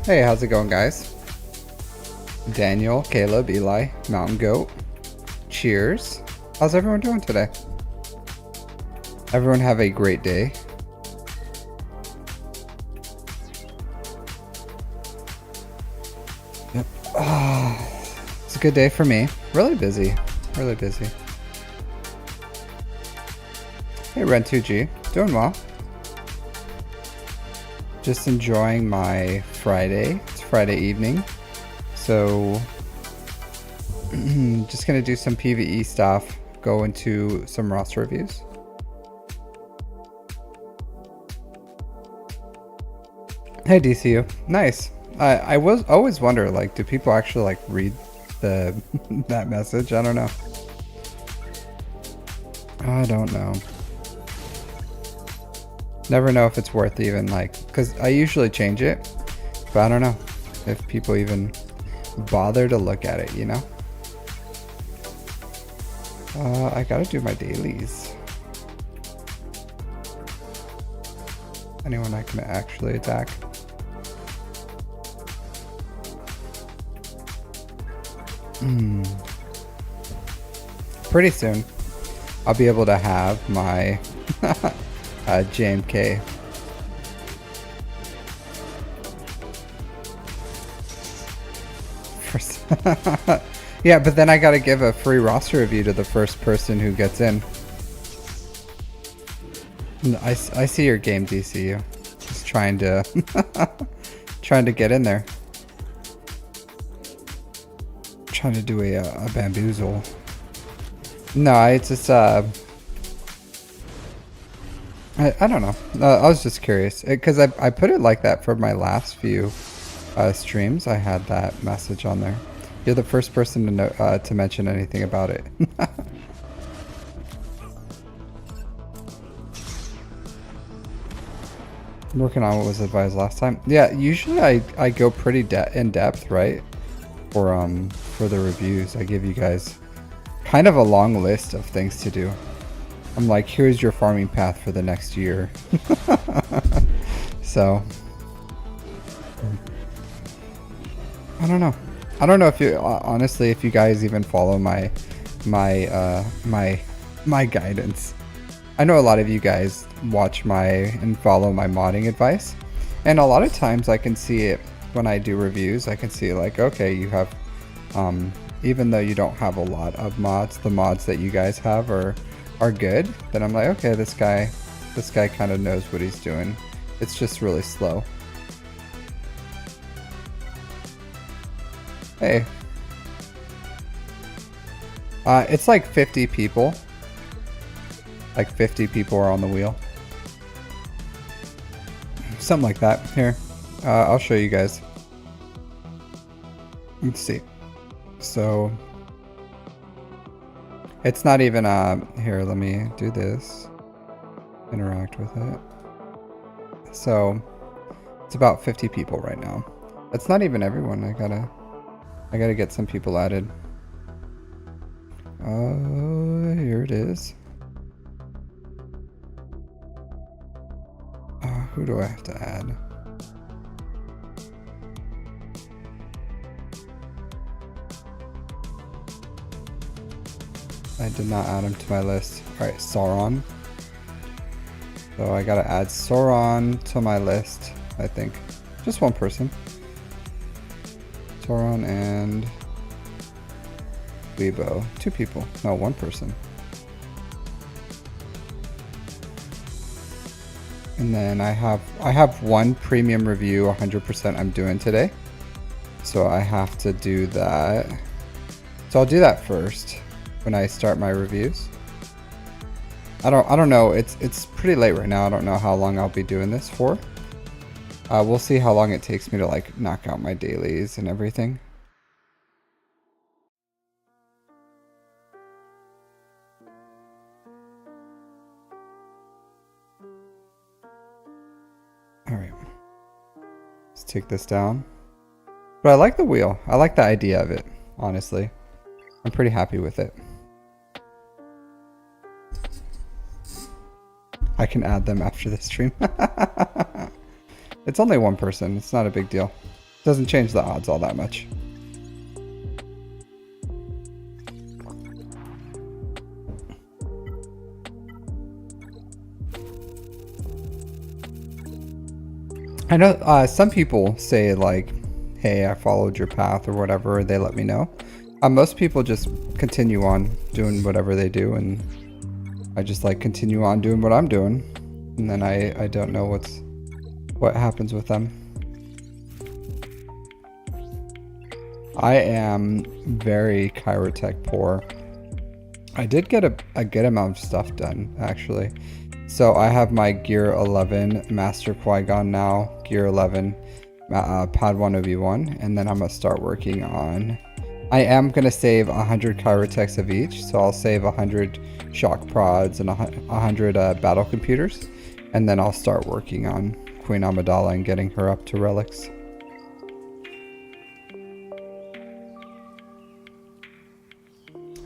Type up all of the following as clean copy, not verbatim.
Hey, how's it going, guys? Daniel, Caleb, Eli, Mountain Goat. Cheers. How's everyone doing today? Everyone have a great day. Yep. It's a good day for me. Really busy. Really busy. Hey, Ren2G. Doing well. Just enjoying my Friday. It's Friday evening. So, just gonna do some PVE stuff. Go into some roster reviews. Hey, DCU. Nice. I was always wonder, like, do people actually like read the that message? I don't know. I don't know. Never know if it's worth even like, because I usually change it, but I don't know if people even bother to look at it, you know? I gotta do my dailies. Anyone I can actually attack. Pretty soon, I'll be able to have my JMK. Yeah, but then I gotta give a free roster review to the first person who gets in. I see your game, DCU. Just trying to trying to get in there. Trying to do a bamboozle. No, it's just I don't know. I was just curious because I put it like that for my last few streams. I had that message on there. You're the first person to know to mention anything about it. I'm working on what was advised last time. Yeah, usually I go pretty in depth, right? For the reviews, I give you guys kind of a long list of things to do. I'm like, here's your farming path for the next year. So I don't know. I don't know if you honestly, if you guys even follow my guidance. I know a lot of you guys watch and follow my modding advice, and a lot of times I can see it when I do reviews. I can see like, okay, you have even though you don't have a lot of mods, the mods that you guys have are good. Then I'm like, okay, this guy kind of knows what he's doing. It's just really slow. Hey. It's like 50 people. Like 50 people are on the wheel. Something like that. Here. I'll show you guys. Let's see. So it's not even here, let me do this. Interact with it. So it's about 50 people right now. That's not even everyone. I gotta get some people added. Here it is. Who do I have to add? I did not add him to my list. Alright, Sauron. So I gotta add Sauron to my list, I think. Just one person. Sauron and Gleebo. 2 people. No, 1 person. And then I have 1 premium review 100% I'm doing today. So I have to do that. So I'll do that first when I start my reviews. I don't know. It's pretty late right now. I don't know how long I'll be doing this for. We'll see how long it takes me to like knock out my dailies and everything. All right. Let's take this down. But I like the wheel. I like the idea of it, honestly. I'm pretty happy with it. I can add them after the stream. It's only 1 person. It's not a big deal. Doesn't change the odds all that much. I know some people say like, hey, I followed your path or whatever, they let me know. Most people just continue on doing whatever they do, and I just like continue on doing what I'm doing, and then I don't know what happens with them. I am very chirotech poor. I did get a good amount of stuff done, actually. So I have my Gear 11 Master Qui-Gon now, Gear 11 Padawan Obi-Wan, and then I'm going to start working on... I am going to save 100 chirotechs of each, so I'll save 100 shock prods and 100 battle computers, and then I'll start working on Queen Amidala and getting her up to relics.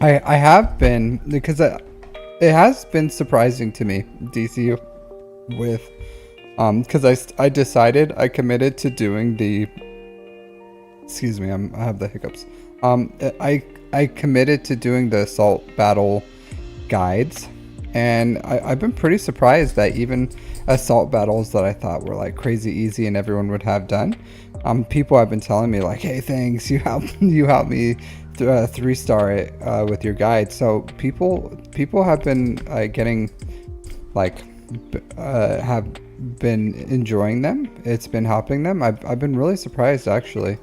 I have been, because it has been surprising to me, DC, with, because I decided, I committed to doing the, excuse me, I have the hiccups. I committed to doing the assault battle guides, and I've been pretty surprised that even assault battles that I thought were like crazy easy and everyone would have done, people have been telling me like, hey, thanks, you helped me 3-star it with your guide. So people have been getting like have been enjoying them. It's been helping them. I've been really surprised actually,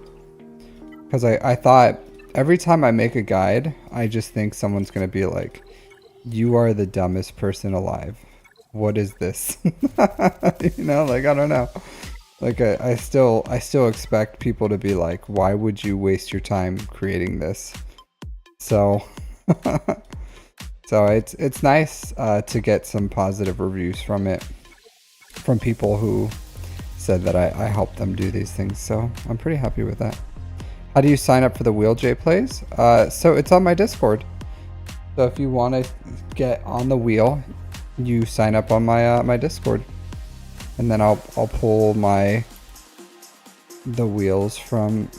because I thought every time I make a guide, I just think someone's gonna be like, you are the dumbest person alive, what is this? You know, like, I don't know, like I still expect people to be like, why would you waste your time creating this? So so it's nice to get some positive reviews from it, from people who said that I helped them do these things, so I'm pretty happy with that. How do you sign up for the Wheel J Plays? So it's on my Discord. So if you want to get on the wheel, you sign up on my my Discord, and then I'll pull the wheels from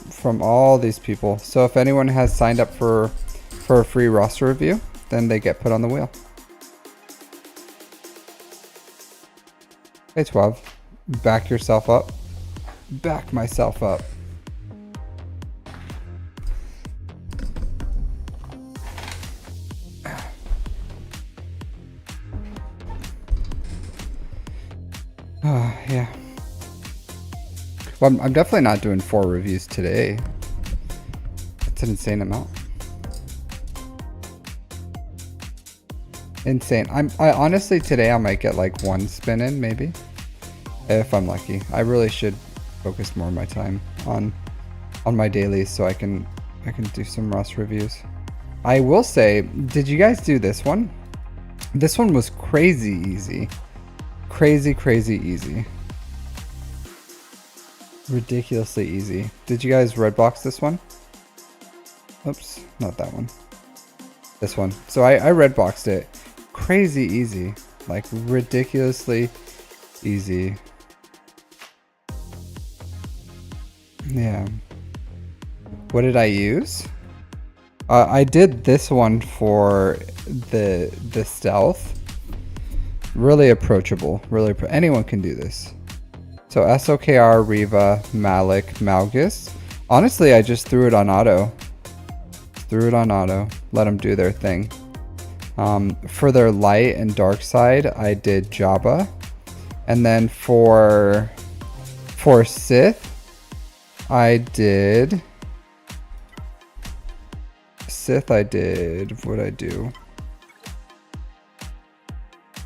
all these people. So if anyone has signed up for a free roster review, then they get put on the wheel. Hey 12, back yourself up. Back myself up. Yeah. Well, I'm definitely not doing 4 reviews today. That's an insane amount. Insane. I honestly today I might get like 1 spin in, maybe, if I'm lucky. I really should focus more of my time on my dailies so I can do some Rust reviews. I will say, did you guys do this one? This one was crazy easy. Crazy easy. Ridiculously easy. Did you guys redbox this one? Oops, not that one. This one. So I redboxed it. Crazy easy. Like ridiculously easy. Yeah. What did I use? I did this one for the stealth. Really approachable. Really, anyone can do this. So SOKR, Reva, Malik, Malgus. Honestly, I just threw it on auto. Let them do their thing. For their light and dark side, I did Jabba. And then for Sith, I did... what'd I do?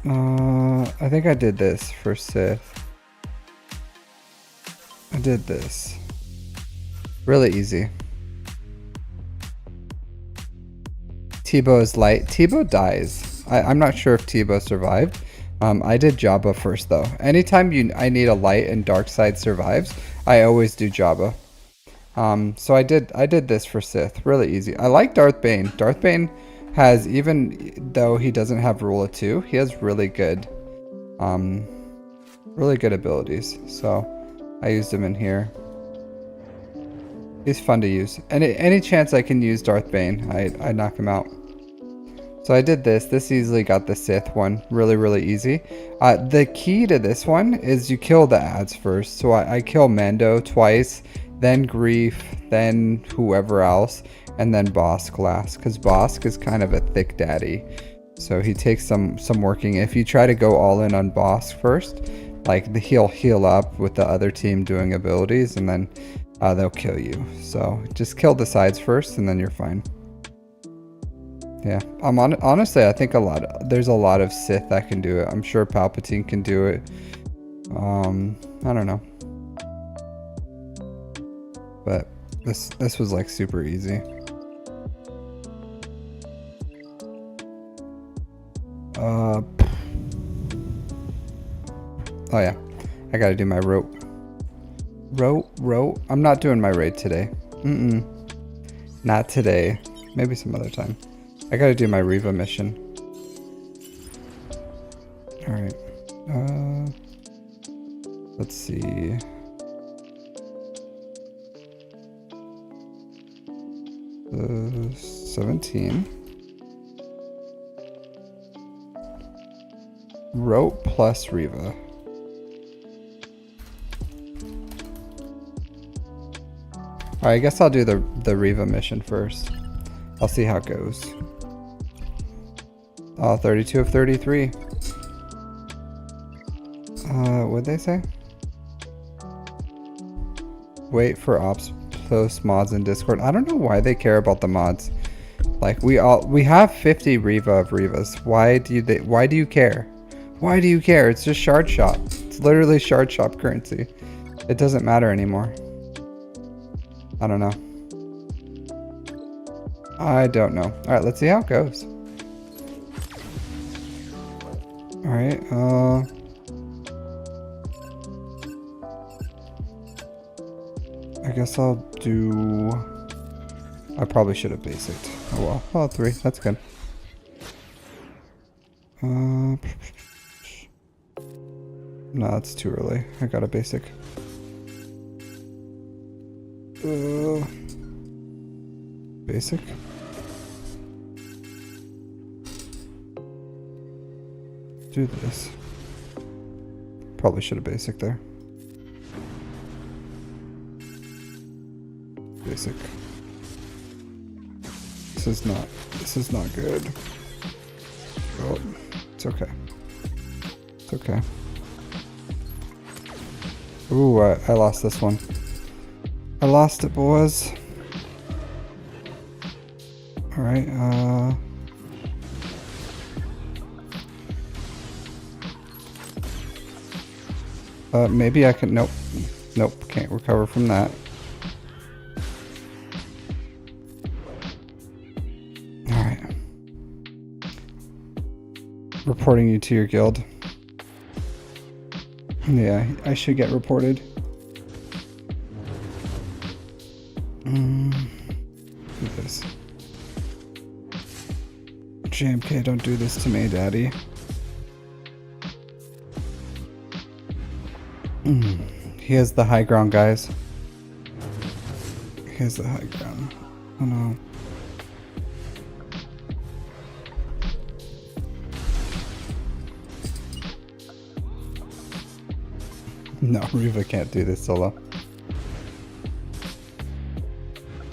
I think I did this for Sith. I did this. Really easy. Tebow is light. Tebow dies. I'm not sure if Tebow survived. I did Jabba first though. Anytime I need a light and dark side survives, I always do Jabba. So I did this for Sith. Really easy. I like Darth Bane. Darth Bane has, even though he doesn't have rule of 2, he has really good abilities. So I used him in here. He's fun to use. Any chance I can use Darth Bane, I knock him out. So I did this. This easily got the Sith one. Really, really easy. The key to this one is you kill the ads first. So I kill Mando twice, then Grief, then whoever else, and then Bosk last. Because Bosk is kind of a thick daddy. So he takes some working. If you try to go all in on Bosk first, like he'll heal up with the other team doing abilities, and then they'll kill you. So just kill the sides first, and then you're fine. Yeah, honestly, I think there's a lot of Sith that can do it. I'm sure Palpatine can do it. I don't know. But this was like super easy. Oh yeah, I gotta do my rote. Rote. I'm not doing my raid today. Not today. Maybe some other time. I gotta do my Reva mission. Alright. Let's see. Uh, 17. Rote plus Reva. Alright, I guess I'll do the Reva mission first. I'll see how it goes. 32 of 33. What'd they say? Wait for ops post mods in Discord. I don't know why they care about the mods. Like we have 50 Reva of Revas. Why do you care? Why do you care? It's just shard shop. It's literally shard shop currency. It doesn't matter anymore. I don't know. I don't know. Alright, let's see how it goes. Alright, I guess I'll do... I probably should have basicked. Oh well. Oh, 3. That's good. No, it's too early. I got a basic. Basic? Do this. Probably should have basic there. Basic. This is not good. Oh, it's okay. It's okay. Ooh, I lost this one. I lost it, boys. Alright, maybe I can, nope, can't recover from that. Alright. Reporting you to your guild. Yeah, I should get reported. Do this. JMK, don't do this to me, daddy. He has the high ground, guys. He has the high ground. Oh no. No, Reva can't do this solo.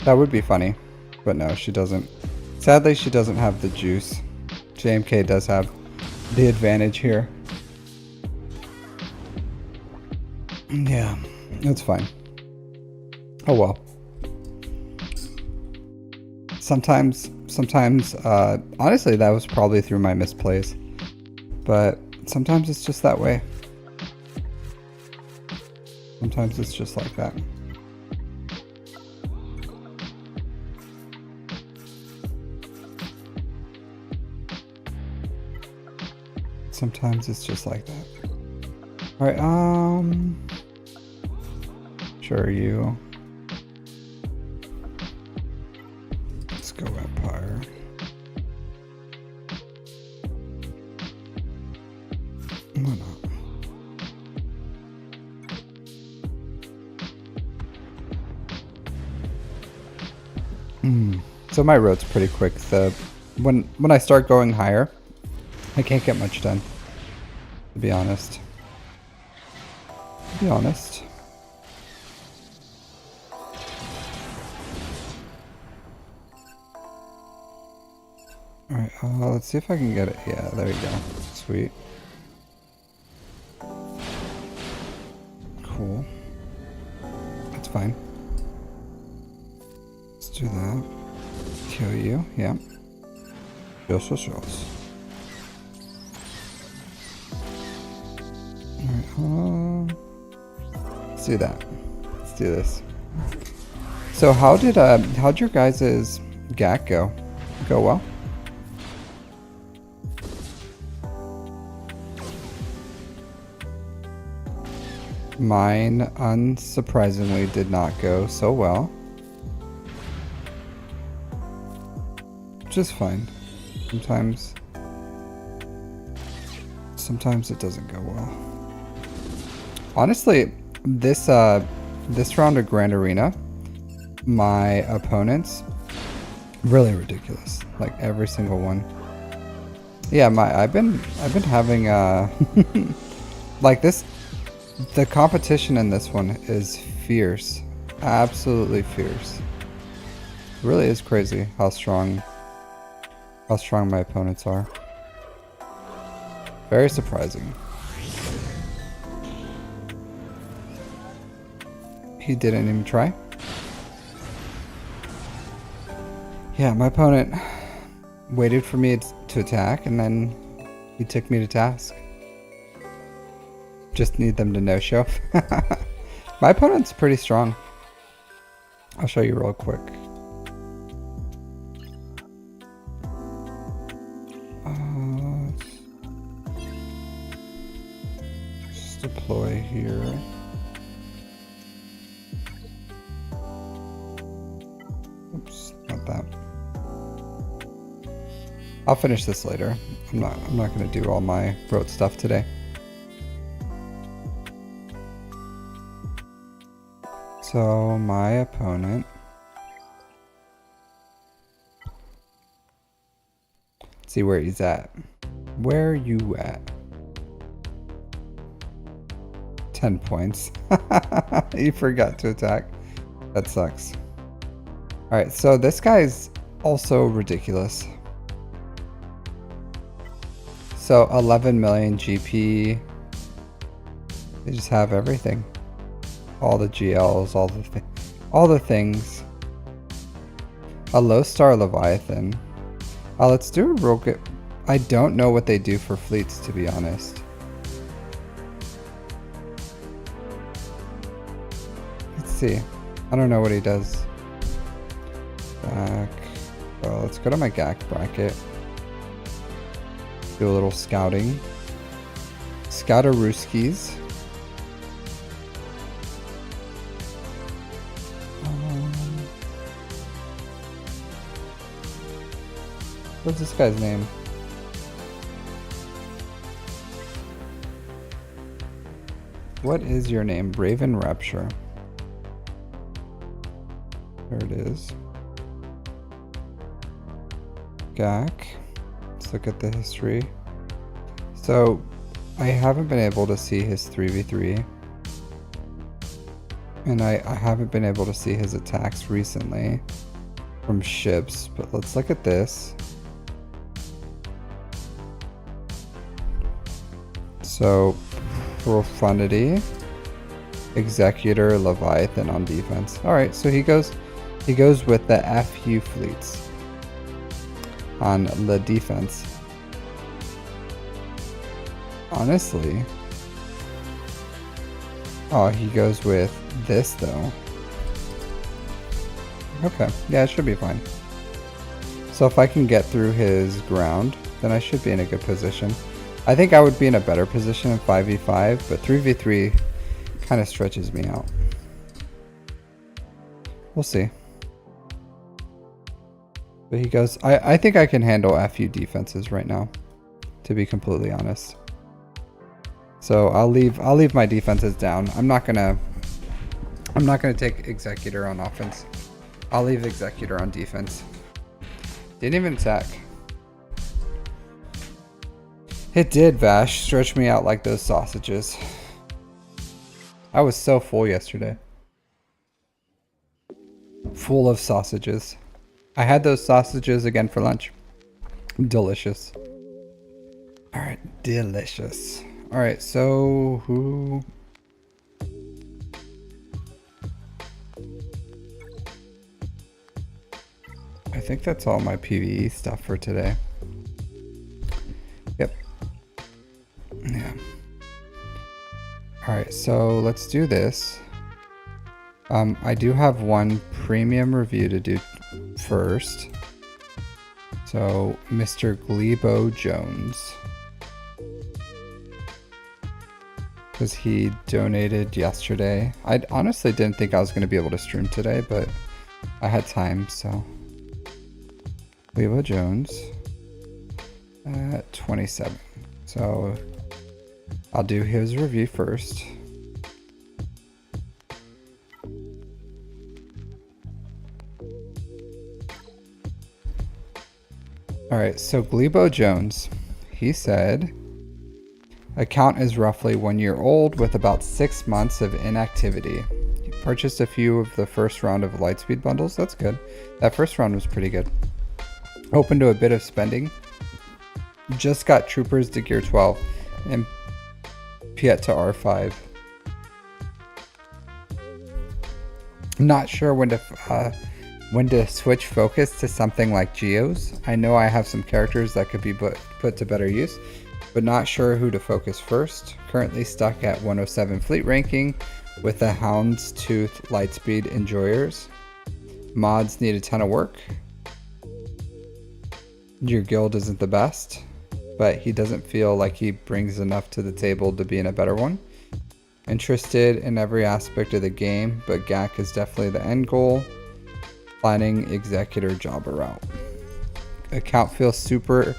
That would be funny, but no, she doesn't. Sadly, she doesn't have the juice. JMK does have the advantage here. Yeah, it's fine. Oh well. Sometimes, honestly, that was probably through my misplays. But sometimes it's just that way. Sometimes it's just like that. Sometimes it's just like that. Alright, sure, you. Let's go Empire. Why not? So my road's pretty quick. When I start going higher, I can't get much done, to be honest. Alright, let's see if I can get it. Yeah, there we go. Sweet. Cool. That's fine. Let's do that. Kill you. Yeah. Yes. Alright, let's do that. Let's do this. So how'd your guys' GAC go? Go well? Mine, unsurprisingly, did not go so well. Which is fine. Sometimes it doesn't go well. Honestly, this round of Grand Arena, my opponents, really ridiculous. Like every single one. Yeah, I've been having like this. The competition in this one is fierce. Absolutely fierce. It really is crazy how strong my opponents are. Very surprising. He didn't even try. Yeah, my opponent waited for me to attack and then he took me to task. Just need them to no-show. My opponent's pretty strong. I'll show you real quick. Just deploy here. Oops, not that. I'll finish this later. I'm not gonna do all my rote stuff today. So my opponent, let's see where he's at. Where are you at? 10 points. He forgot to attack. That sucks. Alright, so this guy's also ridiculous. So 11 million GP. They just have everything. All the GLs, all the things. A low star Leviathan. Let's do a real good. I don't know what they do for fleets, to be honest. Let's see. I don't know what he does. Back. Well, let's go to my GAC bracket. Do a little scouting. Scoutarooskies. What's this guy's name? What is your name? Raven Rapture. There it is. GAC. Let's look at the history. So, I haven't been able to see his 3v3. And I haven't been able to see his attacks recently from ships. But let's look at this. So, Profundity, Executor, Leviathan on defense. Alright, so he goes with the FU fleets on the defense. Honestly. Oh, he goes with this though. Okay, yeah, it should be fine. So if I can get through his ground, then I should be in a good position. I think I would be in a better position in 5v5, but 3v3 kind of stretches me out. We'll see. But he goes, I think I can handle FU defenses right now, to be completely honest. So I'll leave my defenses down. I'm not gonna take Executor on offense. I'll leave Executor on defense. Didn't even attack. It did, Vash. Stretch me out like those sausages. I was so full yesterday. Full of sausages. I had those sausages again for lunch. Delicious. Alright, delicious. Alright, so who... I think that's all my PVE stuff for today. Yep. Yeah. Alright, so let's do this. I do have one premium review to do first. So, Mr. Gleebo Jones. Because he donated yesterday. I honestly didn't think I was going to be able to stream today, but I had time, so. Gleebo Jones at 27. So, I'll do his review first. Alright, so Gleebo Jones, he said, account is roughly 1 year old with about 6 months of inactivity. He purchased a few of the first round of Lightspeed bundles. That's good. That first round was pretty good. Open to a bit of spending. Just got Troopers to Gear 12 and Piet to R5. Not sure when to switch focus to something like Geos. I know I have some characters that could be put to better use, but not sure who to focus first. Currently stuck at 107 fleet ranking with the Houndstooth Lightspeed enjoyers. Mods need a ton of work. Your guild isn't the best, but he doesn't feel like he brings enough to the table to be in a better one. Interested in every aspect of the game, but GAC is definitely the end goal. Planning executor job route. Account feels super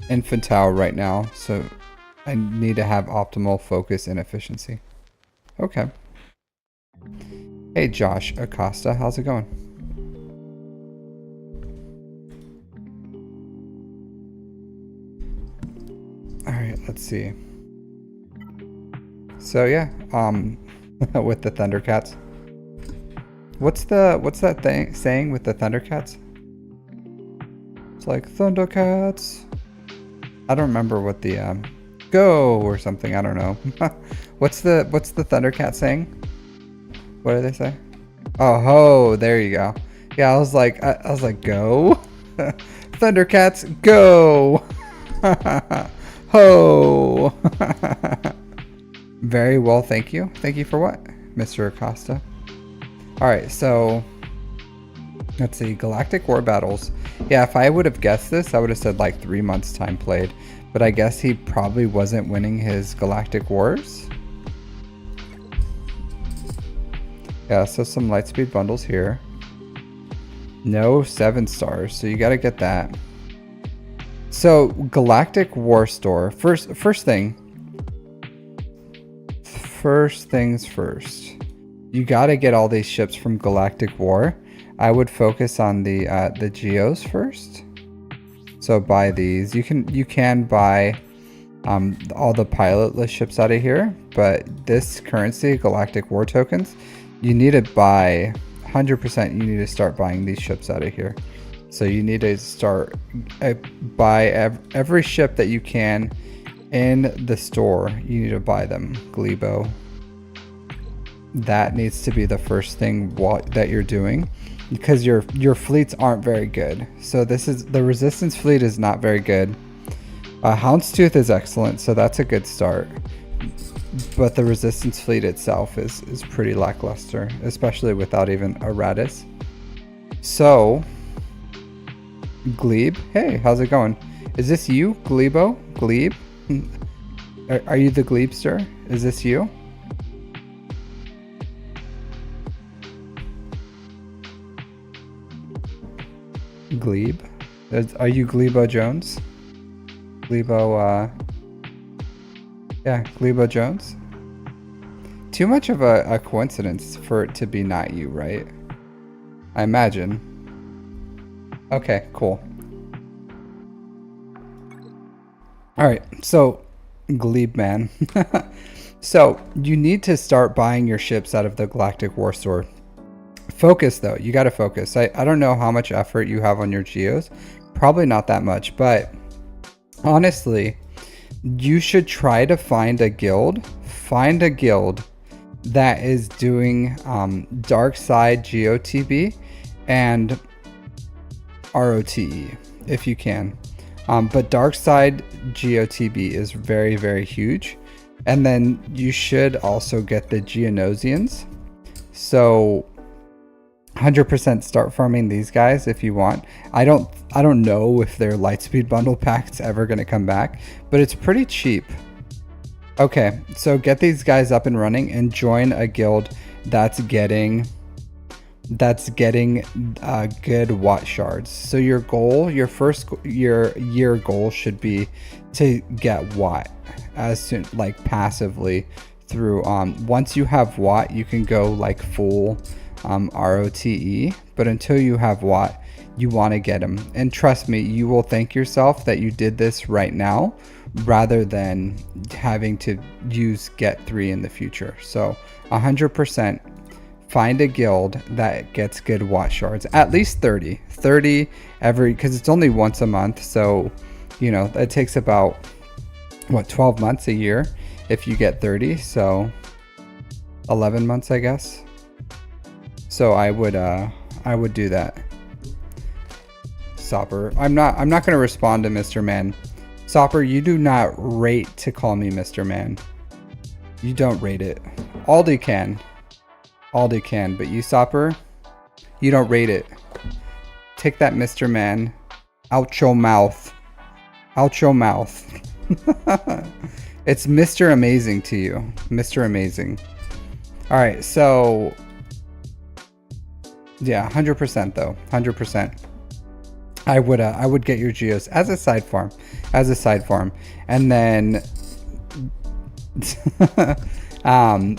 infantile right now, so I need to have optimal focus and efficiency. Okay. Hey Josh Acosta, how's it going? Alright, let's see. So yeah, with the Thundercats. What's that thing saying with the Thundercats? It's like Thundercats. I don't remember what the go or something. I don't know. what's the Thundercat saying? What do they say? Oh ho! There you go. Yeah, I was like go. Thundercats go. Ho. Very well, thank you. Thank you for what, Mr. Acosta? Alright, so let's see, Galactic War Battles. Yeah, if I would have guessed this, I would have said like 3 months time played. But I guess he probably wasn't winning his Galactic Wars. Yeah, so some Lightspeed bundles here. No 7 stars, so you gotta get that. So, Galactic War Store. First things first. You gotta get all these ships from Galactic War. I would focus on the Geos first. So buy these. You can buy all the pilotless ships out of here, but this currency, Galactic War tokens, you need to buy 100%. You need to start buying these ships out of here. So you need to start buy every ship that you can in the store. You need to buy them, Gleebo. That needs to be the first thing that you're doing, because your fleets aren't very good. So the resistance fleet is not very good. Houndstooth is excellent, so that's a good start. But the resistance fleet itself is pretty lackluster, especially without even a Radis. So, Gleeb, hey, how's it going? Is this you, Gleebo? Gleeb? Are you the Gleebster? Is this you? Gleeb? Are you Gleebo Jones? Gleebo, yeah, Gleebo Jones? Too much of a coincidence for it to be not you, right? I imagine. Okay, cool. All right, so Glebe man. So you need to start buying your ships out of the Galactic War Store. Focus though, you got to focus. I don't know how much effort you have on your geos, probably not that much, but honestly, you should try to find a guild that is doing dark side GOTB and ROTE if you can. But dark side GOTB is very, very huge. And then you should also get the Geonosians. So 100% start farming these guys if you want. I don't know if their Lightspeed bundle pack's ever going to come back, but it's pretty cheap. Okay, so get these guys up and running and join a guild that's getting good watt shards. So your goal, your year goal should be to get watt as soon, like passively through once you have watt you can go like full ROTE, but until you have watt you want to get them, and trust me, you will thank yourself that you did this right now rather than having to use get 3 in the future. So 100% find a guild that gets good watt shards, at least 30 every, because it's only once a month, so you know that takes about what, 12 months a year if you get 30, so 11 months I guess. So I would do that. Sopper, I'm not going to respond to Mr. Man. Sopper, you do not rate to call me Mr. Man. You don't rate it. Aldi can, but you, Sopper, you don't rate it. Take that Mr. Man out your mouth. Out your mouth. It's Mr. Amazing to you. Mr. Amazing. All right, so yeah, 100% though. 100%. I would get your geos as a side farm, and then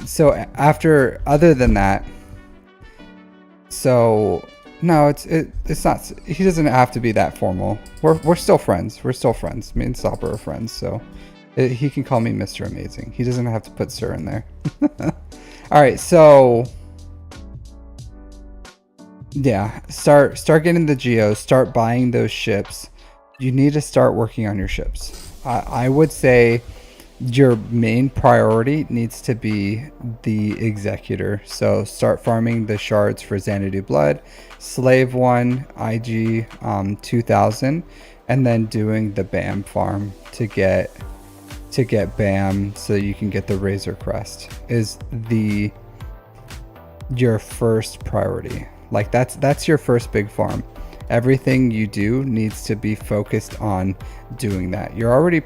so after, other than that, so no, it's not, he doesn't have to be that formal. We're still friends. Me and Sopper are friends, so he can call me Mr. Amazing. He doesn't have to put sir in there. All right, so yeah, start getting the geos, start buying those ships. You need to start working on your ships. I would say your main priority needs to be the Executor. So start farming the shards for Xanadu Blood, Slave 1, IG 2000, and then doing the BAM farm to get BAM so you can get the Razor Crest is your first priority. Like that's your first big farm. Everything you do needs to be focused on doing that. You're already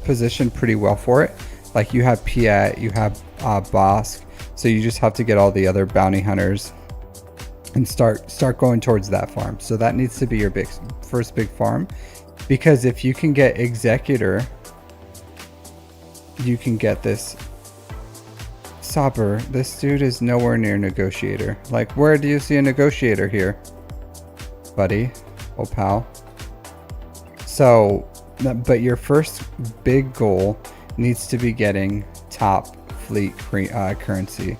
positioned pretty well for it. Like you have Piet, you have Bosk, so you just have to get all the other bounty hunters and start going towards that farm. So that needs to be your first big farm, because if you can get Executor, you can get this. Sopper, this dude is nowhere near Negotiator. Like, where do you see a Negotiator here, buddy? Oh, pal. So, but your first big goal needs to be getting top fleet currency.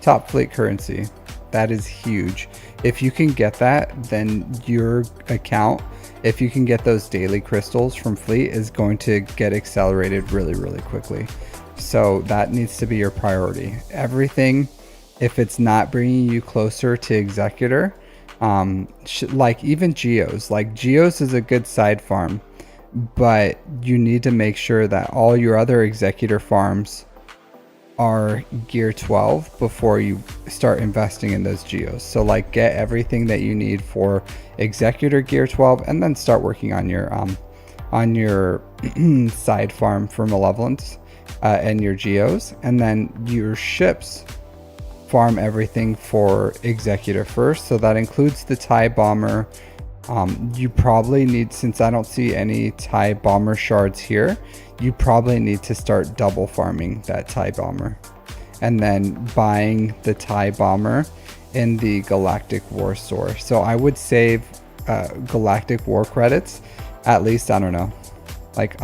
Top fleet currency. That is huge. If you can get that, then your account, if you can get those daily crystals from fleet, is going to get accelerated really, really quickly. So that needs to be your priority. Everything, if it's not bringing you closer to Executor, like even Geos, like Geos is a good side farm, but you need to make sure that all your other Executor farms are gear 12 before you start investing in those Geos. So like get everything that you need for Executor gear 12, and then start working on your side farm for Malevolence. And your Geos, and then your ships farm everything for Executor first. So that includes the TIE Bomber. You probably need, since I don't see any TIE Bomber shards here, you probably need to start double farming that TIE Bomber, and then buying the TIE Bomber in the Galactic War Store. So I would save Galactic War credits, at least, I don't know, like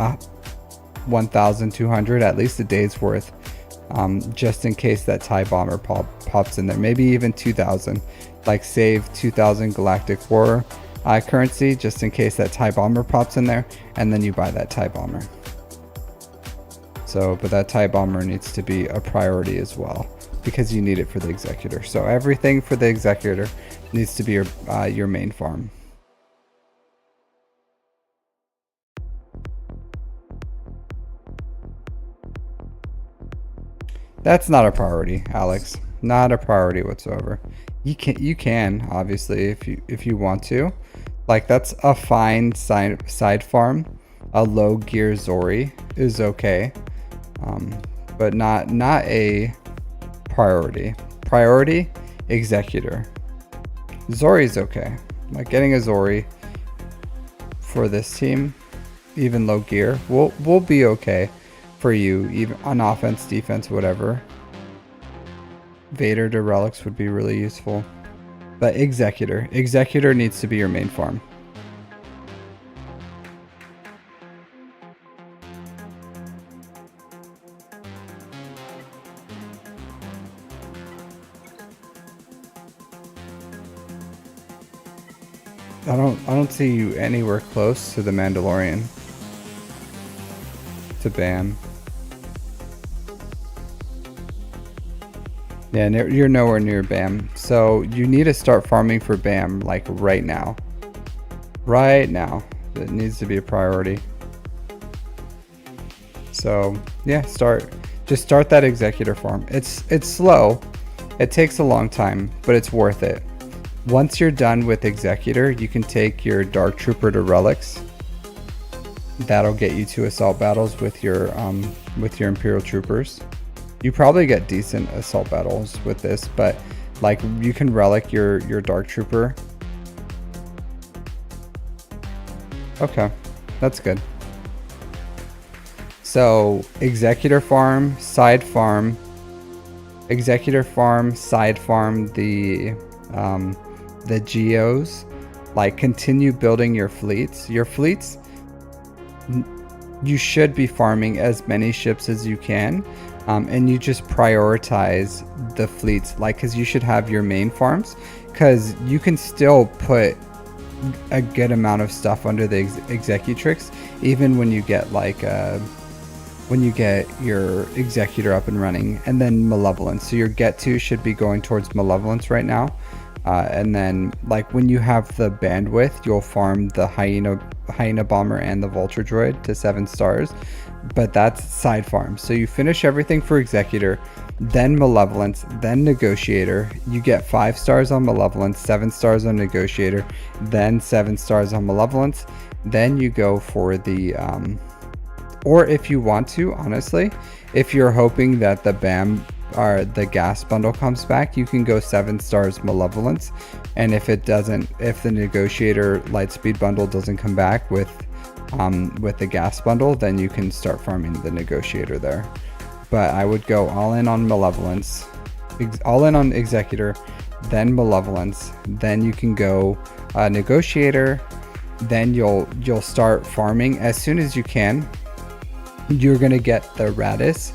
1,200, at least a day's worth, just in case that TIE bomber pops in there. Maybe even 2,000. Like save 2,000 Galactic War currency just in case that TIE bomber pops in there, and then you buy that TIE bomber. So, but that TIE bomber needs to be a priority as well, because you need it for the Executor. So everything for the Executor needs to be your main farm. That's not a priority, Alex. Not a priority whatsoever. You can obviously if you want to. Like, that's a fine side farm. A low gear Zori is okay, but not a priority. Priority Executor. Zori's okay. Like, getting a Zori for this team, even low gear, will be okay for you, even on offense, defense, whatever. Vader to relics would be really useful. But Executor needs to be your main farm. I don't see you anywhere close to the Mandalorian. To BAM. Yeah, you're nowhere near BAM. So you need to start farming for BAM, like right now. Right now. It needs to be a priority. So yeah, just start that Executor farm. It's slow. It takes a long time, but it's worth it. Once you're done with Executor, you can take your Dark Trooper to relics. That'll get you to assault battles with your Imperial Troopers. You probably get decent assault battles with this, but like, you can relic your Dark Trooper. Okay, that's good. So Executor farm, side farm. Executor farm, side farm the Geos. Like, continue building your fleets. Your fleets, you should be farming as many ships as you can. And you just prioritize the fleets, like, because you should have your main farms, because you can still put a good amount of stuff under the Executrix, even when you get like when you get your Executor up and running, and then Malevolence. So your get to should be going towards Malevolence right now, and then like when you have the bandwidth, you'll farm the Hyena Bomber and the Vulture Droid to 7 stars. But that's side farm. So you finish everything for Executor, then Malevolence, then Negotiator. You get 5 stars on Malevolence, 7 stars on Negotiator, then 7 stars on Malevolence. Then you go for the or if you want to, honestly, if you're hoping that the BAM or the gas bundle comes back, you can go 7 stars Malevolence. And if the Negotiator Lightspeed bundle doesn't come back with the gas bundle, then you can start farming the Negotiator there. But I would go all in on Malevolence, all in on Executor, then Malevolence, then you can go Negotiator, then you'll start farming as soon as you can. You're gonna get the Radis,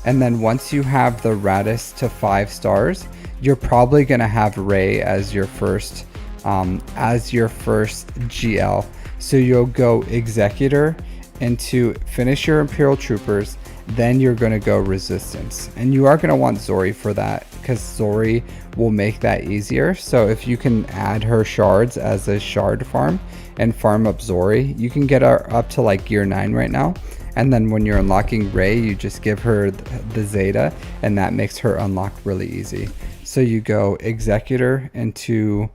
and then once you have the Radis to 5 stars, you're probably gonna have Rey as your first GL. So you'll go Executor into finish your Imperial Troopers, then you're going to go Resistance. And you are going to want Zori for that, because Zori will make that easier. So if you can add her shards as a shard farm and farm up Zori, you can get her up to like gear 9 right now. And then when you're unlocking Rey, you just give her the Zeta, and that makes her unlock really easy. So you go Executor into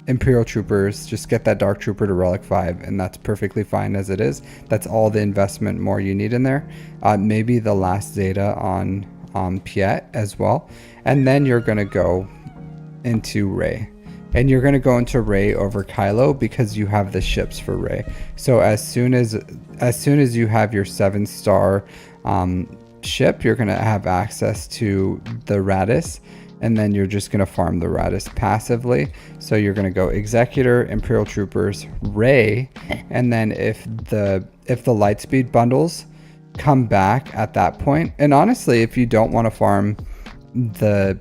Imperial Troopers, just get that Dark Trooper to Relic 5, and that's perfectly fine as it is. That's all the investment more you need in there. Maybe the last Zeta on Piet as well. And then you're going to go into Rey. And you're going to go into Rey over Kylo because you have the ships for Rey. So as soon as you have your 7-star ship, you're going to have access to the Radis. and then you're just going to farm the Radis passively. So you're going to go Executor, Imperial Troopers, Ray, and then if the Lightspeed bundles come back at that point, and honestly, if you don't want to farm the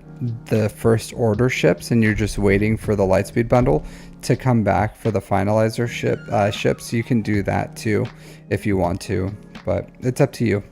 first order ships and you're just waiting for the Lightspeed bundle to come back for the finalizer ships, you can do that too if you want to, but it's up to you.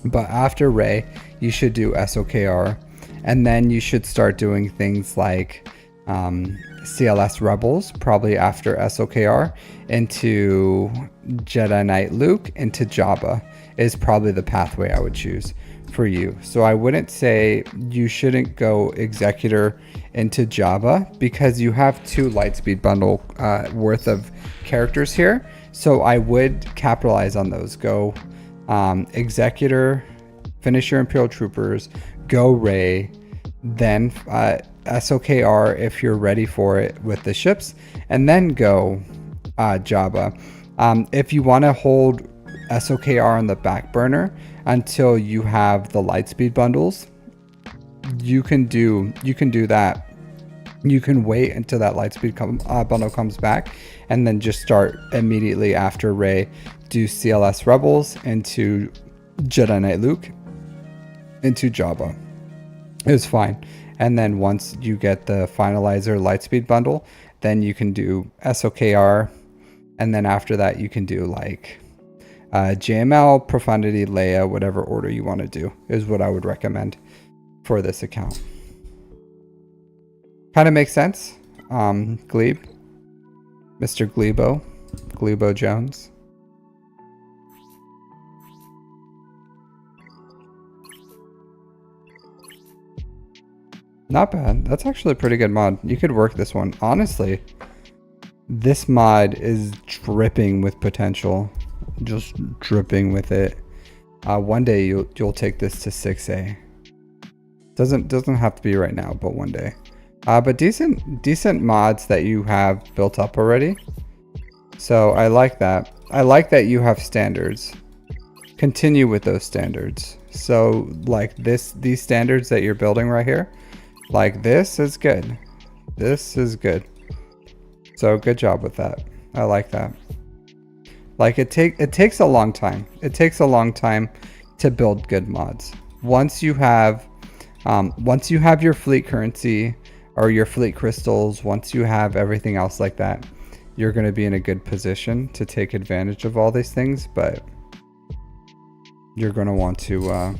But after Ray, you should do SOKR, and then you should start doing things like CLS Rebels, probably after SOKR, into Jedi Knight Luke, into Jabba is probably the pathway I would choose for you. So I wouldn't say you shouldn't go Executor into Jabba, because you have 2 Lightspeed bundle worth of characters here. So I would capitalize on those. Go Executor, finish your Imperial Troopers, go Ray, then SOKR if you're ready for it with the ships, and then go Jabba. If you want to hold SOKR on the back burner until you have the Lightspeed bundles, you can do that. You can wait until that Lightspeed bundle comes back, and then just start immediately after Ray. Do CLS Rebels into Jedi Knight Luke into Jabba. It's fine. And then once you get the finalizer Lightspeed bundle, then you can do SOKR, and then after that you can do like JML, Profundity, Leia, whatever order you want to do is what I would recommend for this account. Kind of makes sense. Glebe, Mr. Gleebo Jones. Not bad. That's actually a pretty good mod. You could work this one. Honestly, this mod is dripping with potential. Just dripping with it. One day you'll take this to 6A. Doesn't have to be right now, but one day. But decent mods that you have built up already. So I like that. I like that you have standards. Continue with those standards. So like these standards that you're building right here, like this is good. This is good. So good job with that. I like that. Like it takes a long time. It takes a long time to build good mods. Once you have your fleet currency or your fleet crystals, once you have everything else like that, you're going to be in a good position to take advantage of all these things. But you're going to want to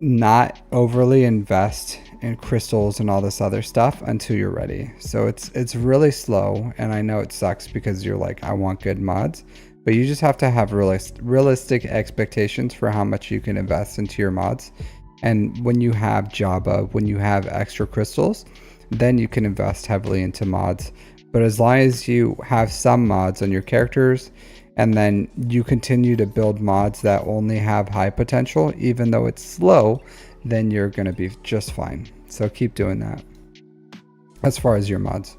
not overly invest in crystals and all this other stuff until you're ready. So it's really slow, and I know it sucks because you're like, I want good mods, but you just have to have realistic expectations for how much you can invest into your mods. And when you have Jabba, when you have extra crystals, then you can invest heavily into mods. But as long as you have some mods on your characters, and then you continue to build mods that only have high potential, even though it's slow, then you're going to be just fine. So keep doing that as far as your mods.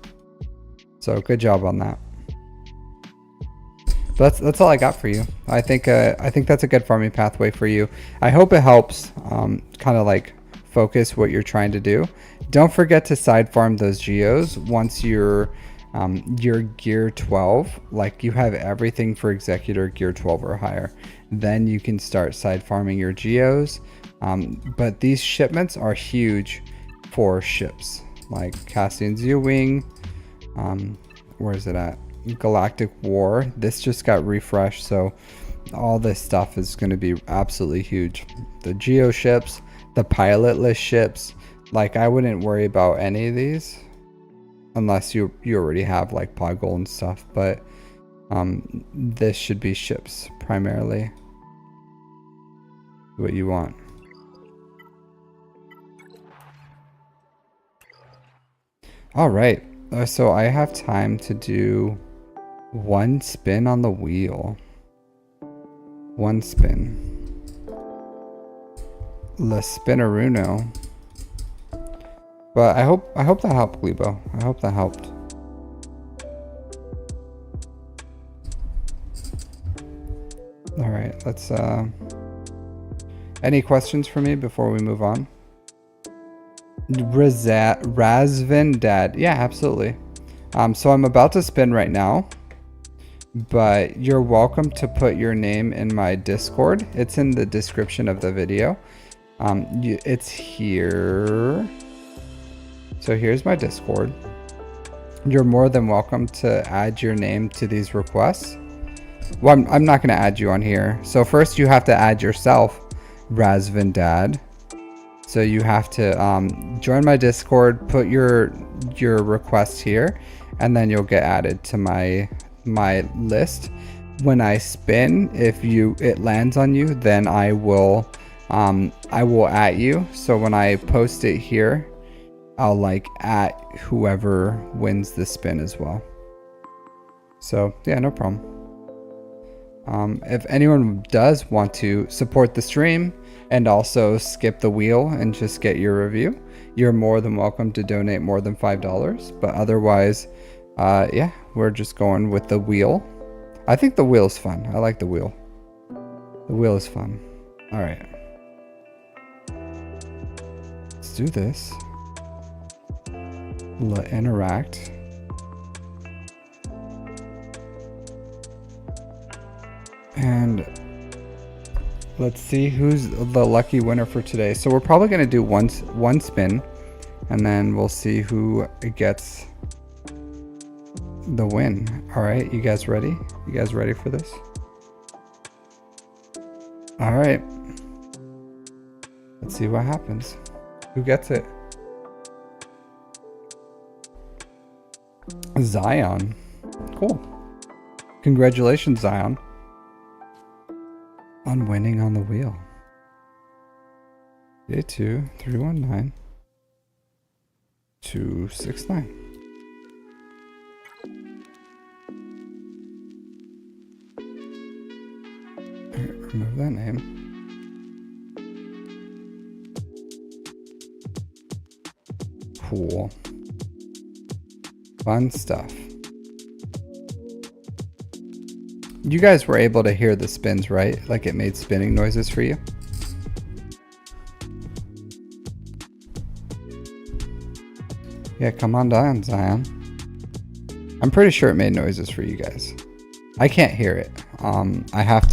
So good job on that. But that's all I got for you. I think that's a good farming pathway for you. I hope it helps kind of like focus what you're trying to do. Don't forget to side farm those geos once you're gear 12, like you have everything for Executor gear 12 or higher, then you can start side farming your geos. But these shipments are huge for ships like Cassian's U-Wing. Where is it at? Galactic War. This just got refreshed, so all this stuff is going to be absolutely huge. The geo ships, the pilotless ships, like I wouldn't worry about any of these unless you already have like pod gold and stuff, but this should be ships primarily what you want. All right, so I have time to do one spin on the wheel. One spin. La Spinaruno. But I hope that helped, Gleebo. I hope that helped. All right, let's any questions for me before we move on? Razvin Dad. Yeah, absolutely. So I'm about to spin right now, but you're welcome to put your name in my Discord. It's in the description of the video. It's here. So here's my Discord. You're more than welcome to add your name to these requests. Well, I'm not going to add you on here. So first you have to add yourself, Razvin Dad. So you have to join my Discord, put your request here, and then you'll get added to my list. When I spin, if it lands on you, then I will at you. So when I post it here, I'll like at whoever wins the spin as well. So yeah, no problem. If anyone does want to support the stream and also skip the wheel and just get your review, you're more than welcome to donate more than $5. But otherwise, yeah, we're just going with the wheel. I think the wheel's fun. I like the wheel. The wheel is fun. All right. Let's do this. Interact. And let's see who's the lucky winner for today. So we're probably going to do one spin, and then we'll see who gets the win. All right, you guys ready? You guys ready for this? All right. Let's see what happens. Who gets it? Xion. Cool. Congratulations, Xion, on winning on the wheel. Day 2, 319 269. Remove that name. Cool. Fun stuff. You guys were able to hear the spins, right? Like it made spinning noises for you? Yeah, come on down, Xion. I'm pretty sure it made noises for you guys. I can't hear it. I have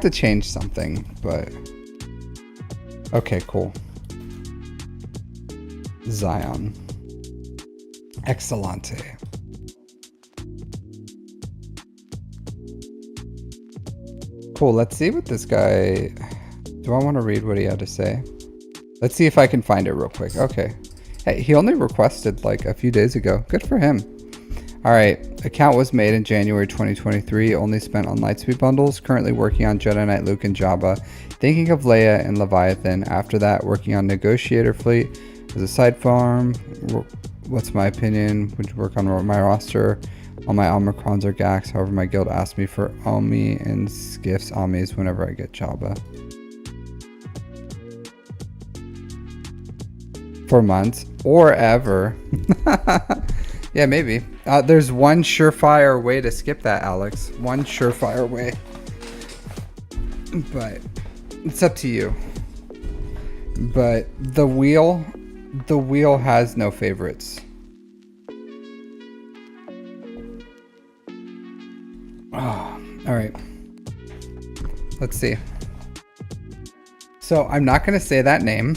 to change something, but okay, cool. Xion. Excellente. Cool, let's see what this guy... Do I want to read what he had to say? Let's see if I can find it real quick. Okay. Hey, he only requested like a few days ago. Good for him. Alright, account was made in January 2023, only spent on Lightspeed bundles, currently working on Jedi Knight Luke and Jabba, thinking of Leia and Leviathan, after that working on Negotiator Fleet as a side farm. What's my opinion? Would you work on my roster? All my Omicrons are Gax, however my guild asked me for Omi and Skiff's Omis whenever I get Jabba. 4 months or ever. Yeah, maybe. There's one surefire way to skip that, Alex. One surefire way. But it's up to you. But the wheel has no favorites. Oh, all right. Let's see. So I'm not going to say that name.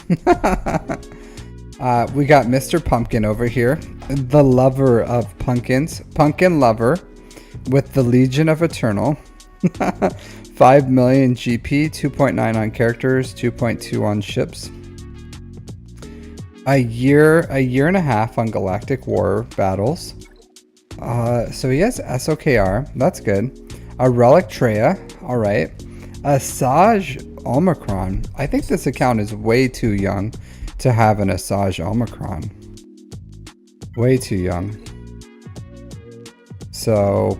We got Mr. Pumpkin over here, the lover of pumpkins, pumpkin lover with the Legion of Eternal. 5 million GP, 2.9 on characters, 2.2 on ships. A year and a half on Galactic War battles. So he has SOKR, that's good. A Relic Treya, all right. A Saj Omicron. I think this account is way too young to have an Asajj Omicron. Way too young. So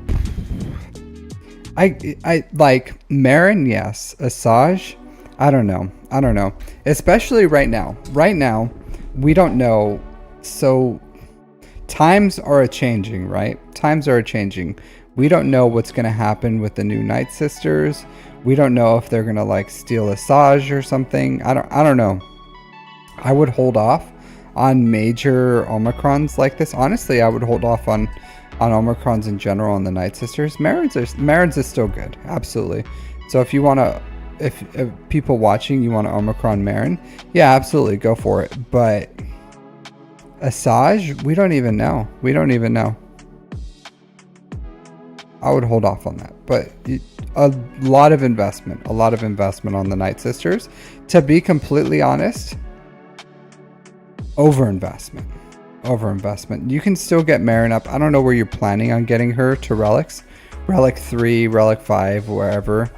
I like Marin, yes. Asajj, I don't know. Especially right now. Right now, we don't know. So times are changing, right? Times are changing. We don't know what's going to happen with the new Night Sisters. We don't know if they're going to like steal Asajj or something. I don't know. I would hold off on major Omicrons like this. Honestly, I would hold off on Omicrons in general on the Night Sisters. Marin's is still good. Absolutely. So if you want to, if people watching, you want to Omicron Marin, yeah, absolutely, go for it. But Asajj, we don't even know. We don't even know. I would hold off on that. But a lot of investment on the Night Sisters. To be completely honest, overinvestment. You can still get Marin up. I don't know where you're planning on getting her to relics. Relic 3, Relic 5, wherever.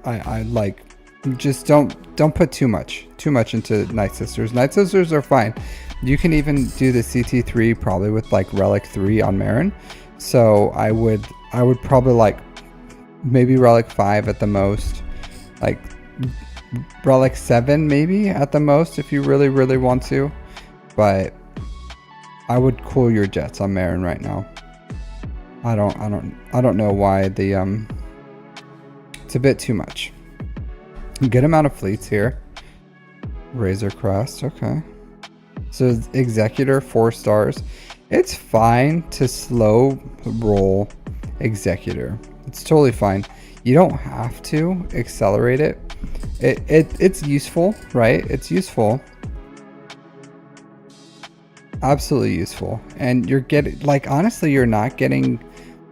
I like, just don't put too much into Night Sisters. Night Sisters are fine. You can even do the CT3 probably with like Relic 3 on Marin. So I would probably like maybe Relic 5 at the most, like Relic 7 maybe at the most if you really want to. But I would cool your jets on Marin right now. I don't know why the it's a bit too much. Good amount of fleets here. Razor Crest, okay. So Executor 4 stars. It's fine to slow roll Executor. It's totally fine. You don't have to accelerate it. It's useful, right? It's useful. Absolutely useful. And you're getting, like, honestly, you're not getting,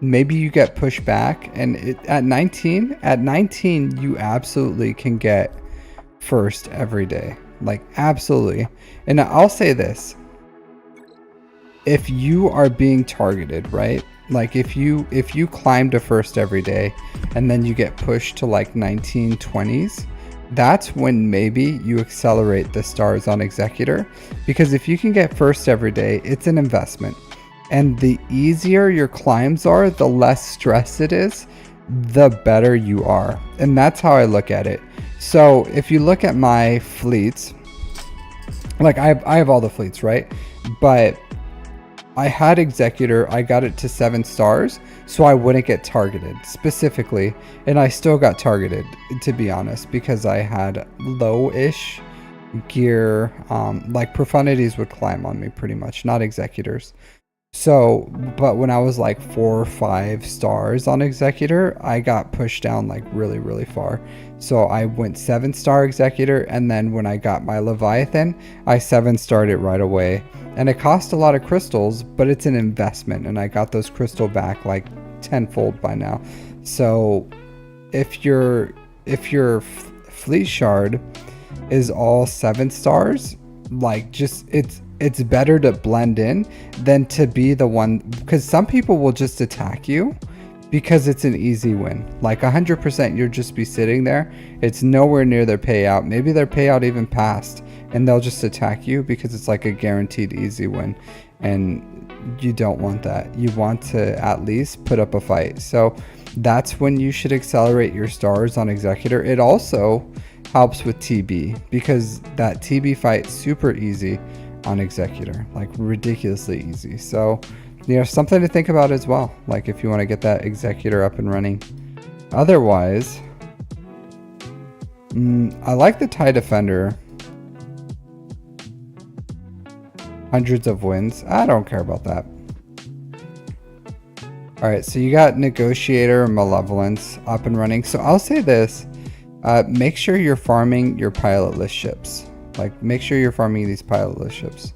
maybe you get pushed back, and at 19 you absolutely can get first every day. Like, absolutely. And I'll say this, if you are being targeted, right? Like if you climb to first every day and then you get pushed to like 1920s, that's when maybe you accelerate the stars on Executor, because if you can get first every day, it's an investment. And the easier your climbs are, the less stress it is, the better you are. And that's how I look at it. So if you look at my fleets, like I have all the fleets, right? But I had Executor, I got it to 7 stars, so I wouldn't get targeted specifically. And I still got targeted, to be honest, because I had low-ish gear. Like Profundities would climb on me pretty much, not Executors. So, but when I was like 4 or 5 stars on Executor, I got pushed down like really far. So I went 7-star Executor, and then when I got my Leviathan, I 7-starred it right away. And it cost a lot of crystals, but it's an investment, and I got those crystal back like tenfold by now. So if your fleet shard is all 7 stars, like, just it's better to blend in than to be the one, because some people will just attack you because it's an easy win. Like 100% you'll just be sitting there, it's nowhere near their payout, maybe their payout even passed, and they'll just attack you because it's like a guaranteed easy win. And you don't want that. You want to at least put up a fight. So that's when you should accelerate your stars on Executor. It also helps with TB, because that TB fight super easy on Executor, like ridiculously easy. So, you know, something to think about as well, like if you want to get that Executor up and running. Otherwise, I like the TIE Defender. Hundreds of wins. I don't care about that. Alright, so you got Negotiator and Malevolence up and running. So I'll say this, make sure you're farming your pilotless ships. Like, make sure you're farming these pilotless ships.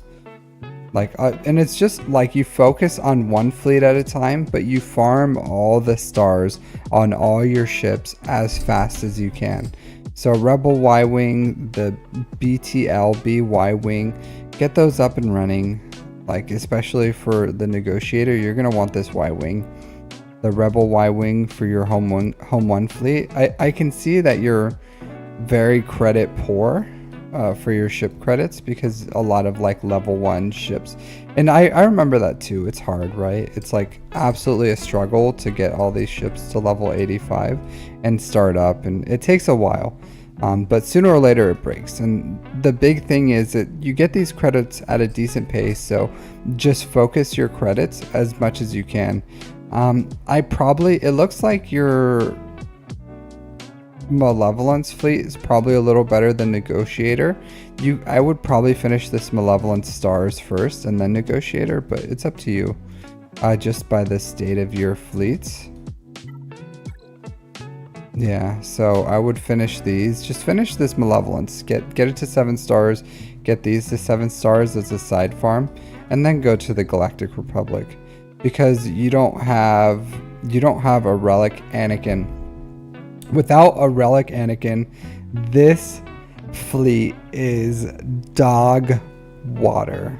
Like, and it's just like you focus on one fleet at a time, but you farm all the stars on all your ships as fast as you can. So Rebel Y-Wing, the BTLB Y-Wing, get those up and running. Like, especially for the Negotiator, you're going to want this Y-Wing. The Rebel Y-Wing for your home one fleet. I can see that you're very credit poor for your ship credits, because a lot of like level 1 ships, and I remember that too. It's hard, right? It's like absolutely a struggle to get all these ships to level 85 and start up, and it takes a while, but sooner or later it breaks. And the big thing is that you get these credits at a decent pace, so just focus your credits as much as you can. It looks like your Malevolence fleet is probably a little better than Negotiator. I would probably finish this Malevolence Stars first and then Negotiator, but it's up to you, just by the state of your fleets. Yeah, so I would finish these. Just finish this Malevolence. Get it to 7 stars. Get these to 7 stars as a side farm, and then go to the Galactic Republic, because you don't have a Relic Anakin. Without a Relic Anakin, this fleet is dog water.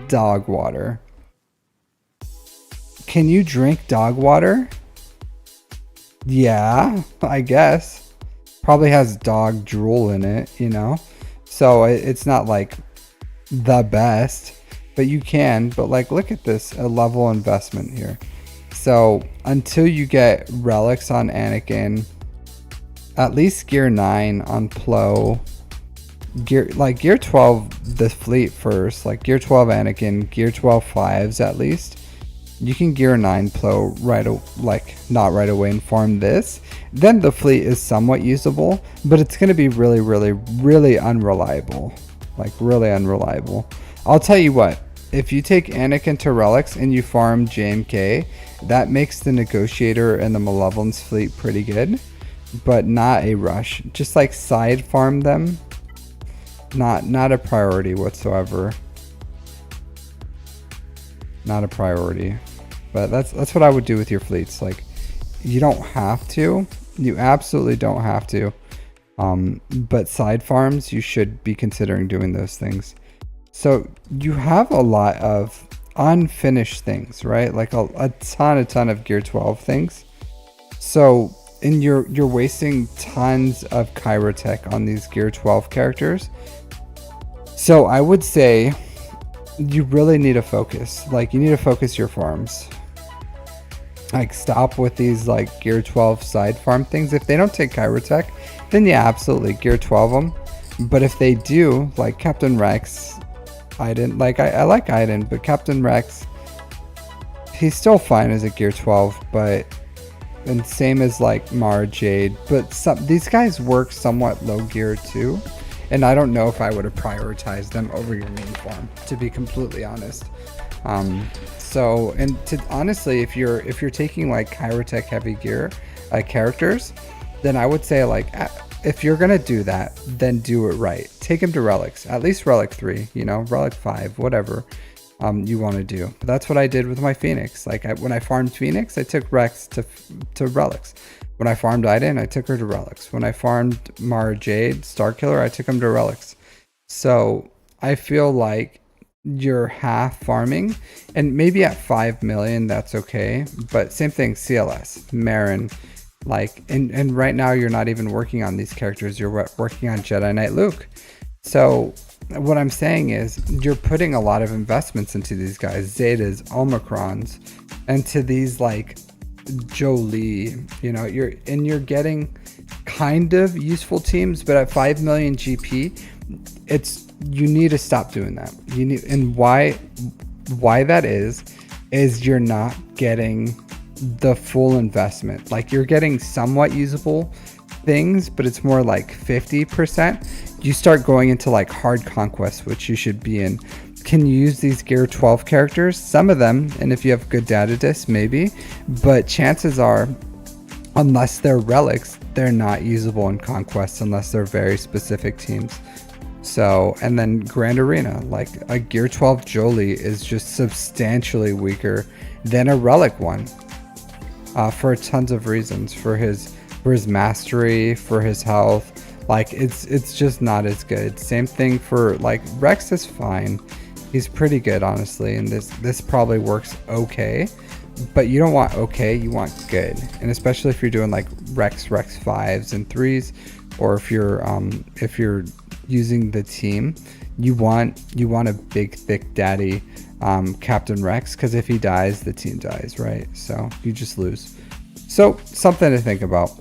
Dog water. Can you drink dog water? Yeah, I guess. Probably has dog drool in it, you know? So it's not like the best, but you can. But like, look at this, a level investment here. So until you get relics on Anakin, at least gear 9 on Plo, gear 12 the fleet first, like gear 12 Anakin, gear 12 5s at least. You can gear 9 Plo not right away and farm this. Then the fleet is somewhat usable, but it's going to be really, really, really unreliable. Like really unreliable. I'll tell you what, if you take Anakin to relics and you farm JMK, that makes the Negotiator and the Malevolence fleet pretty good, but not a rush. Just like side farm them. Not a priority whatsoever. Not a priority. But that's what I would do with your fleets. Like, you don't have to. You absolutely don't have to. But side farms, you should be considering doing those things. So you have a lot of unfinished things, right? Like a ton of gear 12 things. So you're wasting tons of Chirotech on these gear 12 characters. So I would say you really need to focus. Like, you need to focus your farms. Like, stop with these like gear 12 side farm things. If they don't take Chirotech, then yeah, absolutely gear 12 them. But if they do, like Captain Rex, Iden, like I like Iden, but Captain Rex, he's still fine as a gear 12, and same as like Mara Jade, but these guys work somewhat low gear too, and I don't know if I would have prioritized them over your main farm, to be completely honest. Honestly, if you're taking like Chirotech heavy gear characters, then I would say, like, if you're gonna do that, then do it right. Take him to relics, at least relic 3, you know, relic 5, whatever you want to do. But that's what I did with my Phoenix. Like, when I farmed Phoenix, I took Rex to relics. When I farmed Iden, I took her to relics. When I farmed Mara Jade, Starkiller, I took him to relics. So I feel like you're half farming, and maybe at 5 million that's okay, but same thing, CLS, Marin, like, and right now you're not even working on these characters, you're working on Jedi Knight Luke. So what I'm saying is, you're putting a lot of investments into these guys, Zetas, Omicrons, and to these like Jolie, you know, you're getting kind of useful teams, but at 5 million GP, you need to stop doing that. And why that is you're not getting the full investment. Like, you're getting somewhat usable things, but it's more like 50%. You start going into like hard conquest, which you should be in. Can you use these gear 12 characters? Some of them, and if you have good data disc, maybe, but chances are, unless they're relics, they're not usable in conquest unless they're very specific teams. So, and then Grand Arena, like a gear 12 Jolie is just substantially weaker than a relic one, for tons of reasons, for his mastery, for his health. Like, it's just not as good. Same thing for, like, Rex is fine. He's pretty good, honestly, and this probably works okay, but you don't want okay, you want good. And especially if you're doing like Rex 5s and 3s, or if you're using the team, you want a big thick daddy Captain Rex, because if he dies, the team dies, right? So you just lose. So something to think about.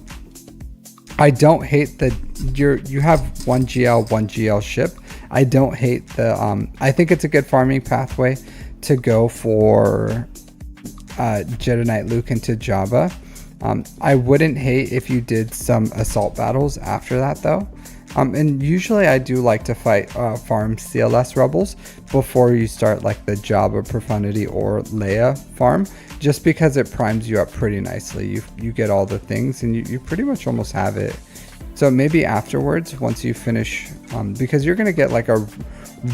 I don't hate that you have 1 GL ship. I don't hate the I think it's a good farming pathway to go for Jedi Knight Luke into Jabba. I wouldn't hate if you did some assault battles after that though. And usually I do like to fight farm CLS rebels before you start like the Jabba Profundity or Leia farm, just because it primes you up pretty nicely. You get all the things and you pretty much almost have it. So maybe afterwards, once you finish, because you're going to get like a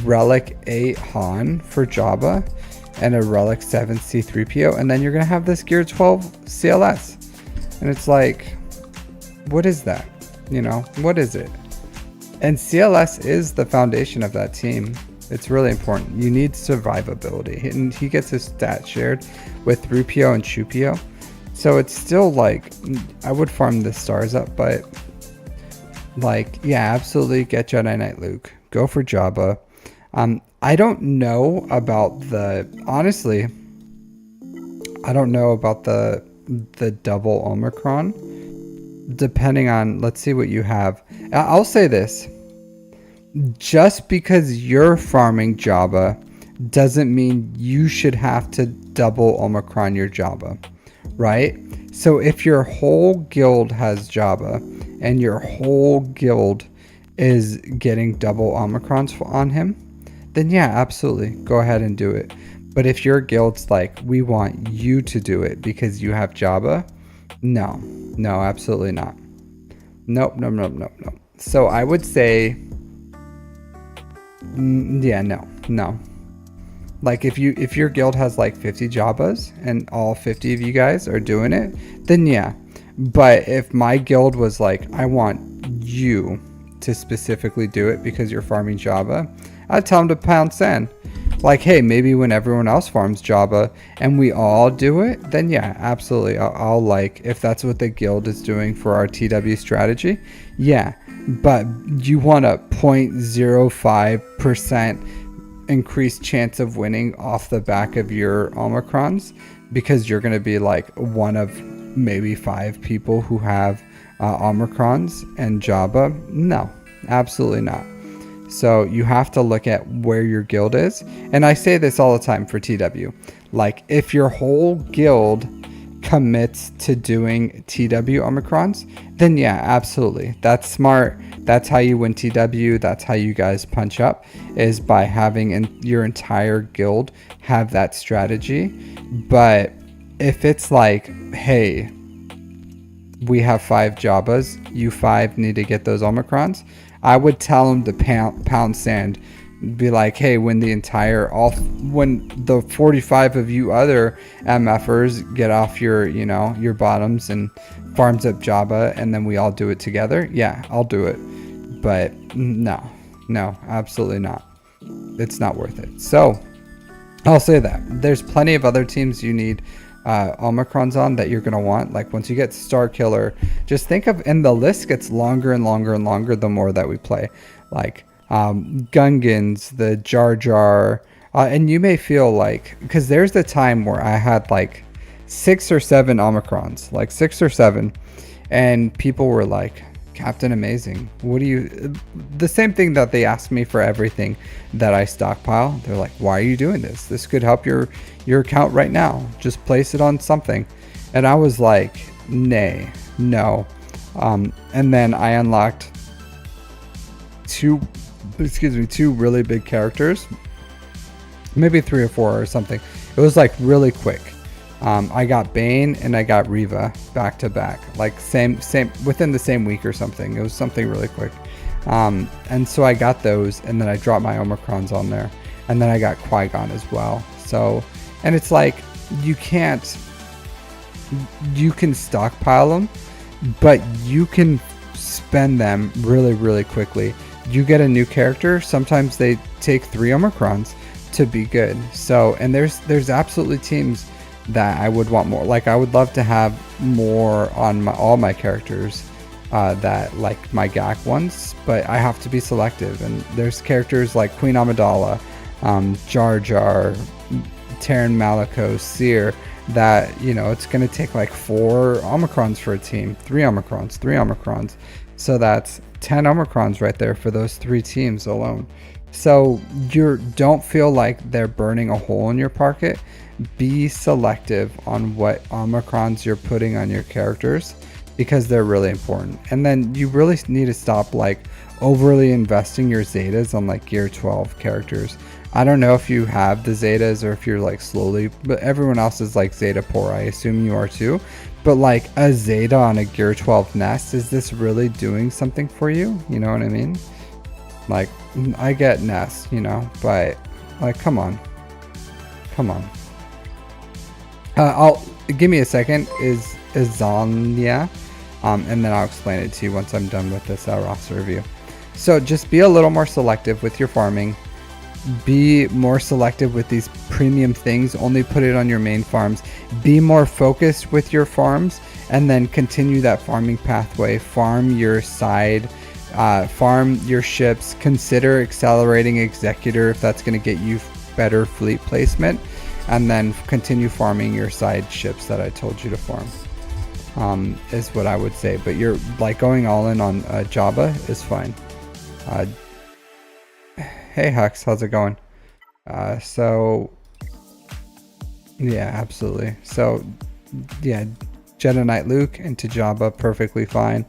Relic 8 Han for Jabba and a Relic 7 C3PO, and then you're going to have this Gear 12 CLS. And it's like, what is that? You know, what is it? And CLS is the foundation of that team. It's really important. You need survivability. And he gets his stat shared with 3PO and 2PO. So it's still like, I would farm the stars up, but like, yeah, absolutely get Jedi Knight Luke. Go for Jabba. I don't know about honestly, I don't know about the double Omicron. Depending on, let's see what you have. I'll say this. Just because you're farming Jabba doesn't mean you should have to double Omicron your Jabba, right? So if your whole guild has Jabba and your whole guild is getting double Omicrons on him, then yeah, absolutely, go ahead and do it. But if your guild's like, we want you to do it because you have Jabba, no, absolutely not. Nope. So I would say, yeah, no. Like if your guild has like 50 Jabbas and all 50 of you guys are doing it, then yeah. But if my guild was like, I want you to specifically do it because you're farming Jabba, I'd tell them to pound sand. Like, hey, maybe when everyone else farms Jabba and we all do it, then yeah, absolutely. I'll like, if that's what the guild is doing for our TW strategy, yeah. But you want a 0.05% increased chance of winning off the back of your Omicrons because you're going to be like one of maybe 5 people who have Omicrons and Jabba? No, absolutely not. So you have to look at where your guild is. And I say this all the time for TW. Like if your whole guild commits to doing TW Omicrons, then yeah, absolutely. That's smart. That's how you win TW. That's how you guys punch up, is by having your entire guild have that strategy. But if it's like, hey, we have 5 Jabbas, you 5 need to get those Omicrons, I would tell them to pound sand. Be like, hey, when the 45 of you other MFers get off your bottoms and farms up Jabba, and then we all do it together, yeah, I'll do it. But no, absolutely not. It's not worth it. So I'll say that there's plenty of other teams you need Omicrons on that you're going to want. Like once you get Star Killer, just think of, and the list gets longer and longer and longer the more that we play. Like Gungans, the Jar Jar, and you may feel like, because there's the time where I had like 6 or 7 Omicrons, like 6 or 7, and people were like, Captain Amazing, what do you, the same thing that they ask me for everything that I stockpile. They're like, why are you doing this? This could help your account right now. Just place it on something. And I was like, no. And then I unlocked 2 really big characters, maybe 3 or 4 or something. It was like really quick. I got Bane and I got Reva back to back, like same within the same week or something. It was something really quick. And so I got those, and then I dropped my Omicrons on there, and then I got Qui-Gon as well. So, and it's like, you can stockpile them, but you can spend them really, really quickly. You get a new character, sometimes they take 3 Omicrons to be good. So, and there's absolutely teams that I would want more. Like I would love to have more on all my characters that like my GAC ones, but I have to be selective. And there's characters like Queen Amidala, Jar Jar, Terran Malico, Seer, that it's going to take like 4 Omicrons for a team, 3 Omicrons. So that's 10 Omicrons right there for those 3 teams alone. So you don't feel like they're burning a hole in your pocket. Be selective on what Omicrons you're putting on your characters, because they're really important. And then you really need to stop like overly investing your Zetas on like gear 12 characters. I don't know if you have the Zetas or if you're like slowly, but everyone else is like Zeta poor. I assume you are too. But like a Zeta on a gear 12 nest, is this really doing something for you? You know what I mean? Like, I get Nest, you know, but like, come on. I'll give me a second. Is Zanya, and then I'll explain it to you once I'm done with this roster review. So just be a little more selective with your farming. Be more selective with these premium things. Only put it on your main farms. Be more focused with your farms, and then continue that farming pathway. Farm your side. Farm your ships. Consider accelerating Executor if that's going to get you better fleet placement, and then continue farming your side ships that I told you to farm, is what I would say. But you're like going all in on Jabba is fine. Hey Hux, how's it going? So yeah, absolutely. So yeah, Jedi Knight Luke into Jabba, perfectly fine.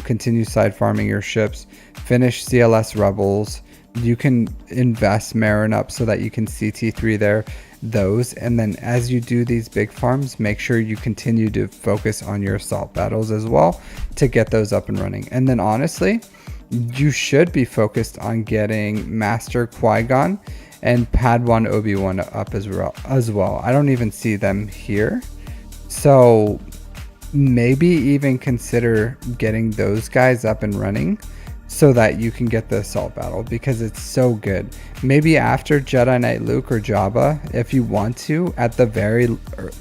Continue side farming your ships. Finish CLS Rebels. You can invest Marin up so that you can CT3 there. Those, and then as you do these big farms, make sure you continue to focus on your assault battles as well to get those up and running. And then honestly, you should be focused on getting Master Qui-Gon and Padawan Obi-Wan up as well. I don't even see them here, so maybe even consider getting those guys up and running so that you can get the assault battle, because it's so good. Maybe after Jedi Knight Luke or Jabba, if you want to, at the very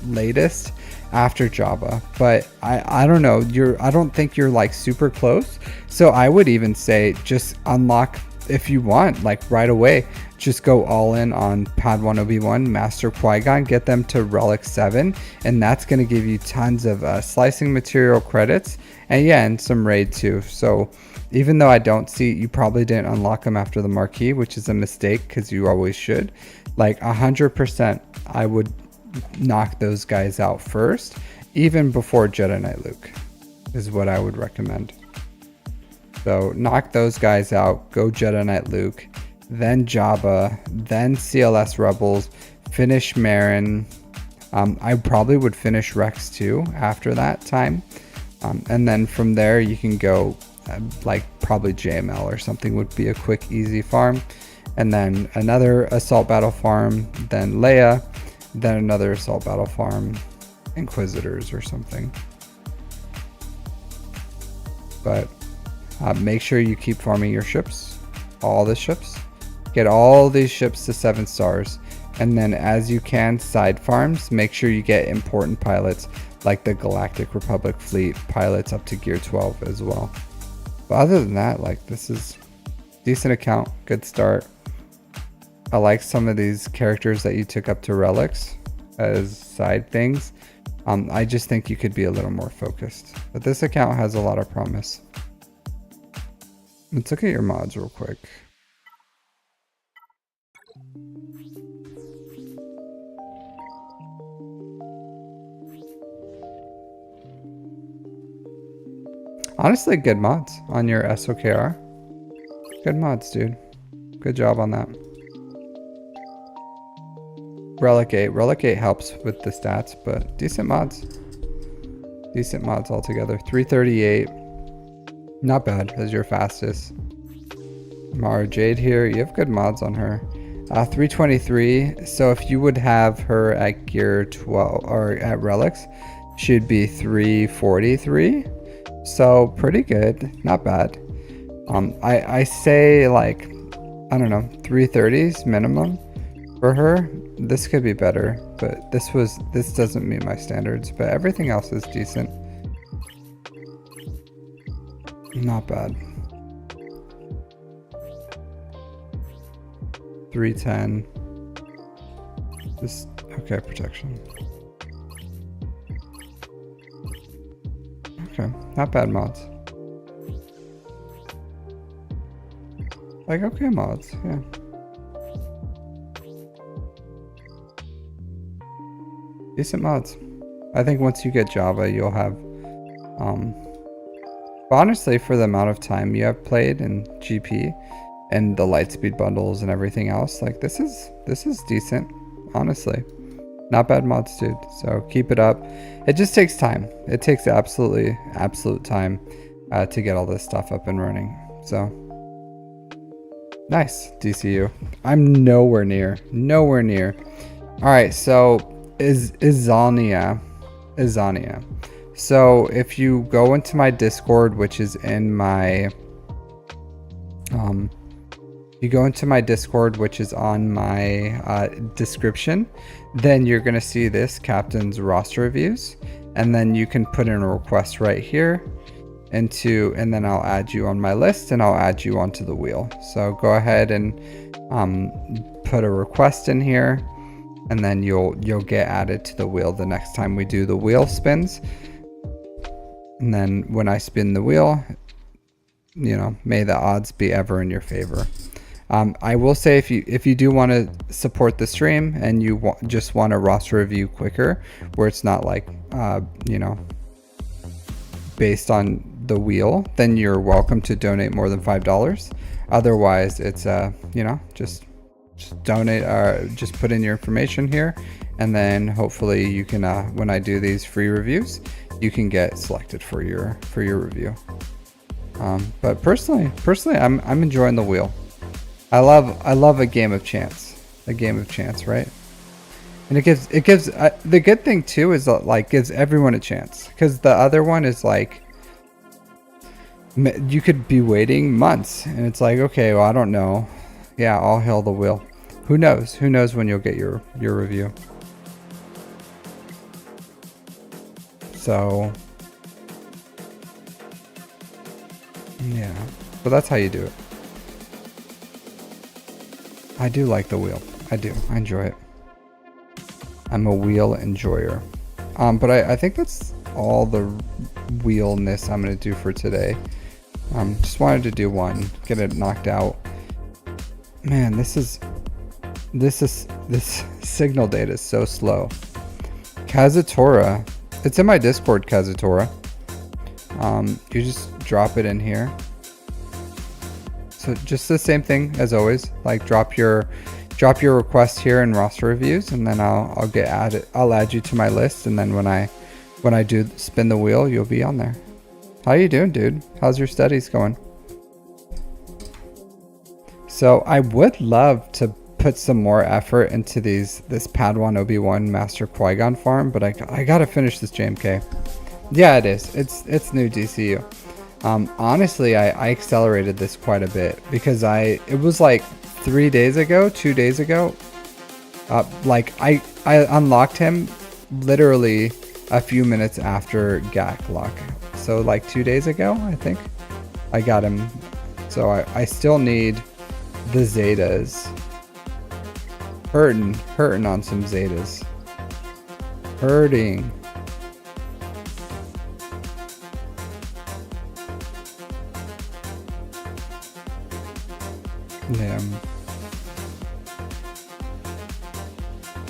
latest after Jabba. But I don't know, I don't think you're like super close, so I would even say just unlock, if you want, like right away, just go all in on Padawan Obi-Wan, Master Qui-Gon, get them to Relic 7, and that's going to give you tons of slicing material credits, and yeah, and some raid too. So even though I don't see, you probably didn't unlock them after the marquee, which is a mistake because you always should. Like 100%, I would knock those guys out first, even before Jedi Knight Luke, is what I would recommend. So knock those guys out, go Jedi Knight Luke, then Jabba, then CLS Rebels, finish Marin. I probably would finish Rex too after that time. And then from there you can go like probably JML or something would be a quick, easy farm. And then another assault battle farm, then Leia, then another assault battle farm, Inquisitors or something. But make sure you keep farming your ships, all the ships. Get all these ships to 7 stars. And then as you can, side farms, make sure you get important pilots like the Galactic Republic fleet pilots up to gear 12 as well. But other than that, like, this is decent account, good start. I like some of these characters that you took up to relics as side things. I just think you could be a little more focused. But this account has a lot of promise. Let's look at your mods real quick. Honestly, good mods on your SOKR. Good mods, dude. Good job on that. Relic 8. Relic 8 helps with the stats, but decent mods. Decent mods altogether. 338. Not bad as your fastest. Mara Jade here. You have good mods on her. 323. So if you would have her at gear 12 or at relics, she'd be 343. So pretty good. Not bad. I say like, I don't know, 330s minimum for her. This could be better, but this doesn't meet my standards, but everything else is decent. Not bad. 310. This, okay, protection. Okay, not bad mods. Like, okay, mods, yeah. Decent mods. I think once you get Java, you'll have, but honestly, for the amount of time you have played in GP and the Lightspeed bundles and everything else, like this is decent, honestly. Not bad mods, dude. So keep it up. It just takes time. It takes absolute time to get all this stuff up and running. So nice, DCU. I'm nowhere near. All right, so Izania. So if you go into my Discord, which is in my you go into my Discord, which is on my description, then you're going to see this Captain's Roster Reviews, and then you can put in a request right here and then I'll add you on my list and I'll add you onto the wheel. So go ahead and put a request in here, and then you'll get added to the wheel the next time we do the wheel spins. And then when I spin the wheel, you know, may the odds be ever in your favor. I will say, if you do want to support the stream and you just want a roster review quicker, where it's not like you know, based on the wheel, then you're welcome to donate more than $5. Otherwise, it's you know, just donate or just put in your information here, and then hopefully you can when I do these free reviews, you can get selected for your review. But personally, I'm enjoying the wheel. I love a game of chance, right? And it gives the good thing too is that, like, gives everyone a chance, because the other one is like you could be waiting months and it's like, okay, well, I don't know. Yeah, all hail the wheel. Who knows when you'll get your review. So yeah, but that's how you do it. I do like the wheel. I enjoy it. I'm a wheel enjoyer. But I think that's all the wheelness I'm going to do for today. Just wanted to do one, get it knocked out. Man, this signal data is so slow. Kazutora. It's in my Discord, Kazutora. You just drop it in here. So just the same thing as always, like drop your request here in roster reviews, and then I'll get added. I'll add you to my list, and then when I do spin the wheel, you'll be on there. How you doing, dude? How's your studies going? So I would love to put some more effort into this Padawan Obi-Wan Master Qui-Gon farm, but I gotta finish this JMK. Yeah, it is. It's new DCU. Honestly, I accelerated this quite a bit because it was like 2 days ago. Like I unlocked him literally a few minutes after GAC lock. So like 2 days ago, I think I got him. So I still need the Zetas. Hurting on some Zetas. Hurting. Yeah.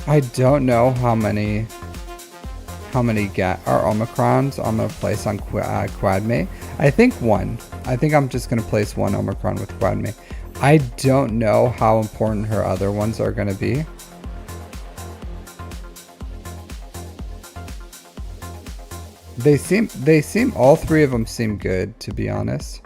I don't know how many Omicrons I'm gonna place on Quadme. I think one. I think I'm just gonna place one Omicron with Quadme. I don't know how important her other ones are gonna be. They seem all three of them seem good, to be honest.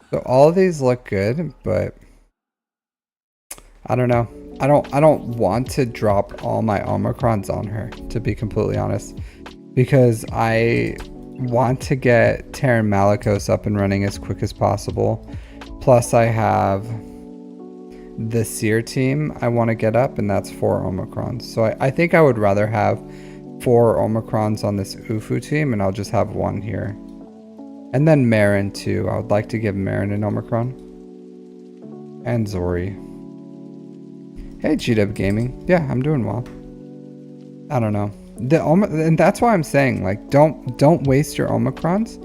So all of these look good, but I don't know. I don't want to drop all my Omicrons on her, to be completely honest, because I want to get Terran Malicos up and running as quick as possible. Plus I have the Seer team I want to get up, and that's 4 Omicrons. So I think I would rather have 4 Omicrons on this Ufu team, and I'll just have 1 here. And then Marin too. I would like to give Marin an Omicron. And Zori. Hey, GW Gaming. Yeah, I'm doing well. I don't know. And that's why I'm saying, like, don't waste your Omicrons,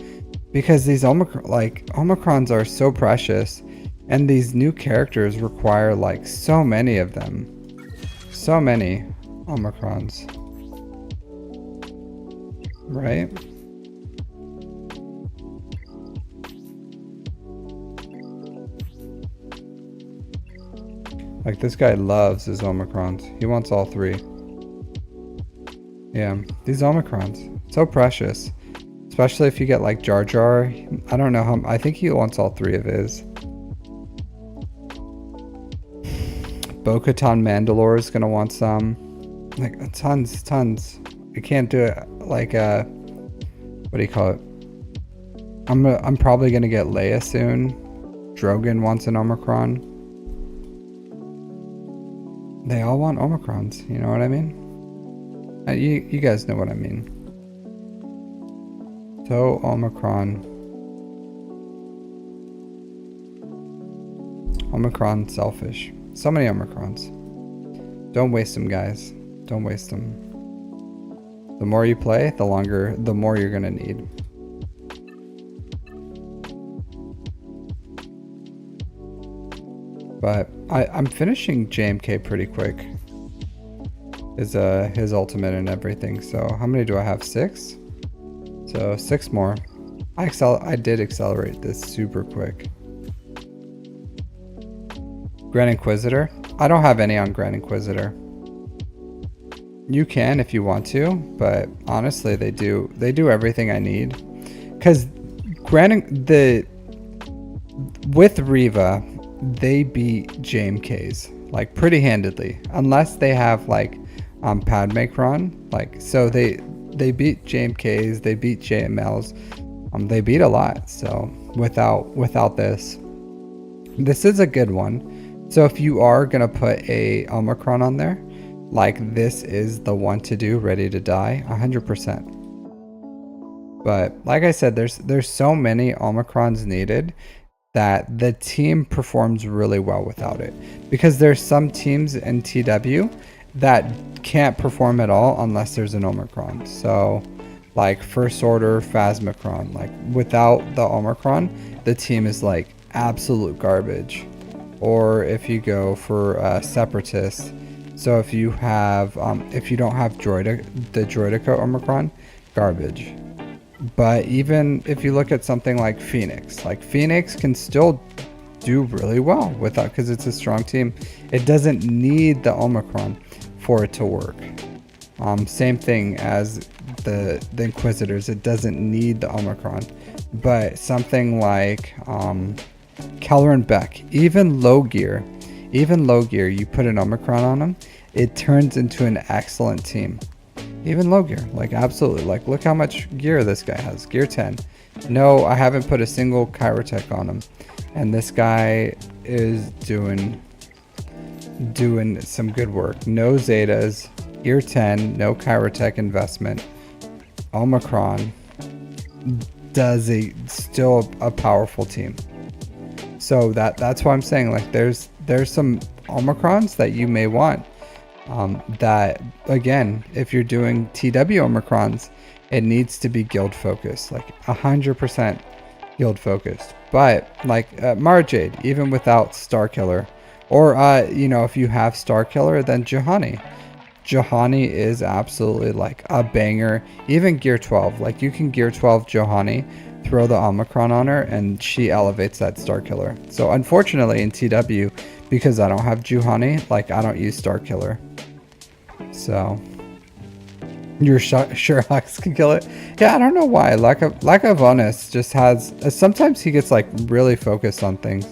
because these Omicrons are so precious, and these new characters require like so many of them. So many Omicrons. Right? Like, this guy loves his Omicrons. He wants all 3. Yeah, these Omicrons. So precious. Especially if you get like Jar Jar. I don't know how. I think he wants all 3 of his. Bo-Katan Mandalore is gonna want some. Like, tons. You can't do it like what do you call it? I'm probably gonna get Leia soon. Drogon wants an Omicron. They all want Omicrons, you know what I mean? You guys know what I mean. So Omicron. Omicron selfish. So many Omicrons. Don't waste them, guys. Don't waste them. The more you play, the more you're gonna need. But I'm finishing JMK pretty quick. His ultimate and everything. So how many do I have? 6? So 6 more. I did accelerate this super quick. Grand Inquisitor. I don't have any on Grand Inquisitor. You can if you want to, but honestly they do everything I need. Cause with Reva, they beat JMKs like pretty handedly, unless they have like Padmecron. Like, so they beat JMKs, they beat JMLs, they beat a lot. So without this is a good one. So if you are gonna put a Omicron on there, like, this is the one to do. Ready to die 100%. But like I said, there's so many Omicrons needed that the team performs really well without it, because there's some teams in TW that can't perform at all unless there's an Omicron. So like First Order Phasmicron, like without the Omicron, the team is like absolute garbage. Or if you go for Separatist, so if you have if you don't have the Droidica Omicron, garbage. But even if you look at something like Phoenix can still do really well without, because it's a strong team. It doesn't need the Omicron for it to work. Same thing as the Inquisitors, it doesn't need the Omicron. But something like Keller and Beck, even low gear, you put an Omicron on them, it turns into an excellent team. Even low gear, like absolutely. Like, look how much gear this guy has. Gear 10. No, I haven't put a single Chirotech on him. And this guy is doing some good work. No Zetas, Gear 10, no Chirotech investment. Omicron does still a powerful team. So that's why I'm saying, like, there's some Omicrons that you may want. That, again, if you're doing TW Omicrons, it needs to be guild focused, like 100% guild focused. But like Mara Jade, even without Star Killer, or if you have Star Killer, then Juhani is absolutely like a banger. Even Gear 12, like, you can Gear 12 Juhani, throw the Omicron on her, and she elevates that Star Killer. So unfortunately in TW, because I don't have Juhani, like, I don't use Star Killer. So you're sure Hux can kill it? Yeah, I don't know why. Lack of honest just has sometimes he gets like really focused on things.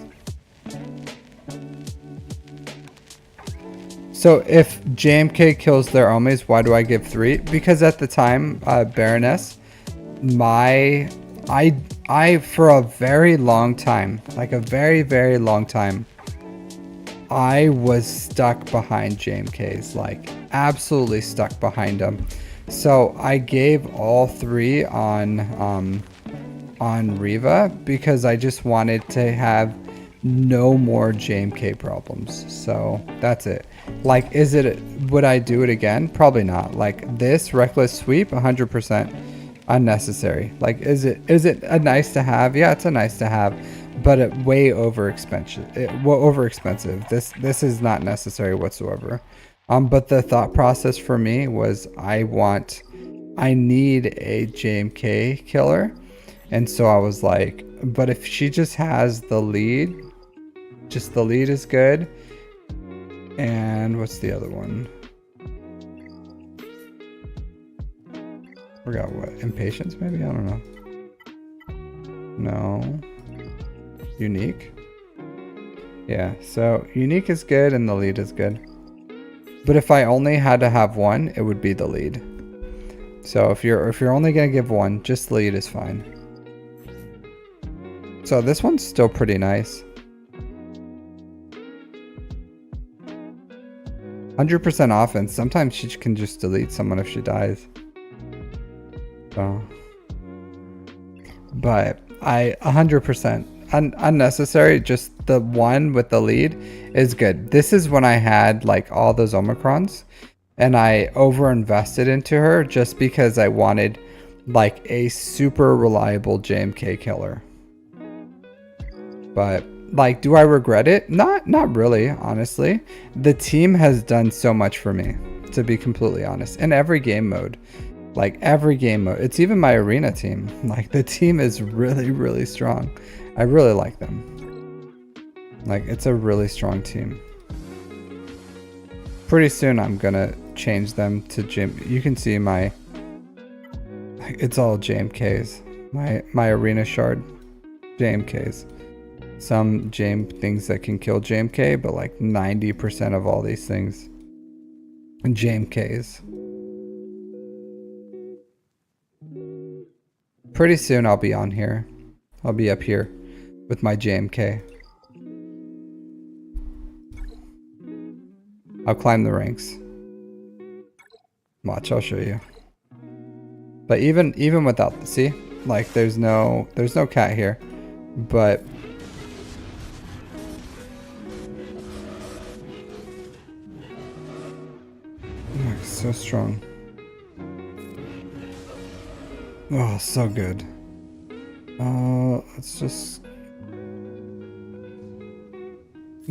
So if JMK kills their Omes, why do I give 3? Because at the time, Baroness, I for a very long time, like a very, very long time, I was stuck behind JMKs, like absolutely stuck behind them. So I gave all 3 on Reva, because I just wanted to have no more JMK problems. So that's it. Like, would I do it again? Probably not. Like this reckless sweep, 100% unnecessary. Like, is it a nice to have? Yeah, it's a nice to have, but it way overexpensive. This is not necessary whatsoever. But the thought process for me was I need a JMK killer. And so I was like, but if she just has the lead, just the lead is good. And what's the other one? Forgot what. Impatience, maybe? I don't know. No. Unique? Yeah, so unique is good and the lead is good. But if I only had to have one, it would be the lead. So if you're only gonna give one, just lead is fine. So this one's still pretty nice. 100% offense. Sometimes she can just delete someone if she dies. So, but 100% unnecessary. Just the one with the lead is good. This is when I had like all those Omicrons and I over invested into her just because I wanted like a super reliable JMK killer. But like, do I regret it? Not really, honestly. The team has done so much for me, to be completely honest. In every game mode. Like every game mode. It's even my arena team. Like the team is really, really strong. I really like them. Like it's a really strong team. Pretty soon I'm gonna change them to You can see it's all JMKs. My arena shard JMKs. Some things that can kill JMK, but like 90% of all these things JMKs. Pretty soon I'll be on here. I'll be up here with my JMK. I'll climb the ranks. Watch, I'll show you. But even without see, like there's no cat here, but oh, so strong. Oh, so good. Let's just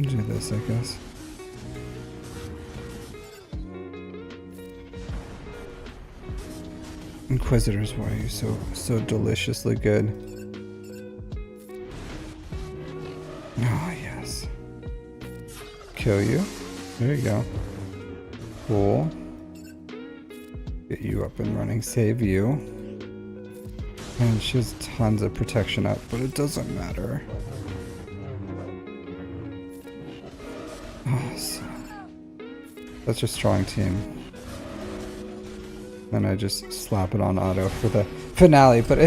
do this, I guess. Inquisitors, why are you so deliciously good? Oh, yes. Kill you. There you go. Cool. Get you up and running. Save you. And she has tons of protection up, but it doesn't matter. Oh, such a strong team. Then I just slap it on auto for the finale, but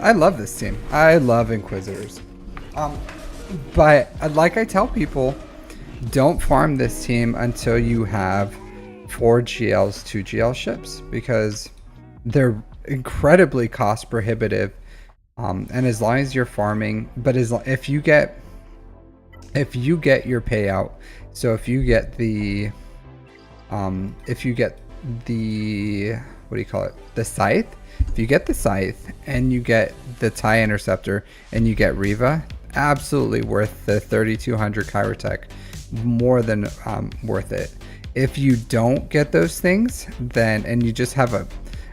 I love this team. I love Inquisitors. But like I tell people, don't farm this team until you have 4 GLs, 2 GL ships, because they're incredibly cost prohibitive. And as long as you're farming, but if you get your payout, so if you get the what do you call it? The scythe. If you get the scythe and you get the TIE interceptor and you get Reva, absolutely worth the 3200 Chirotech. More than worth it. If you don't get those things, then and you just have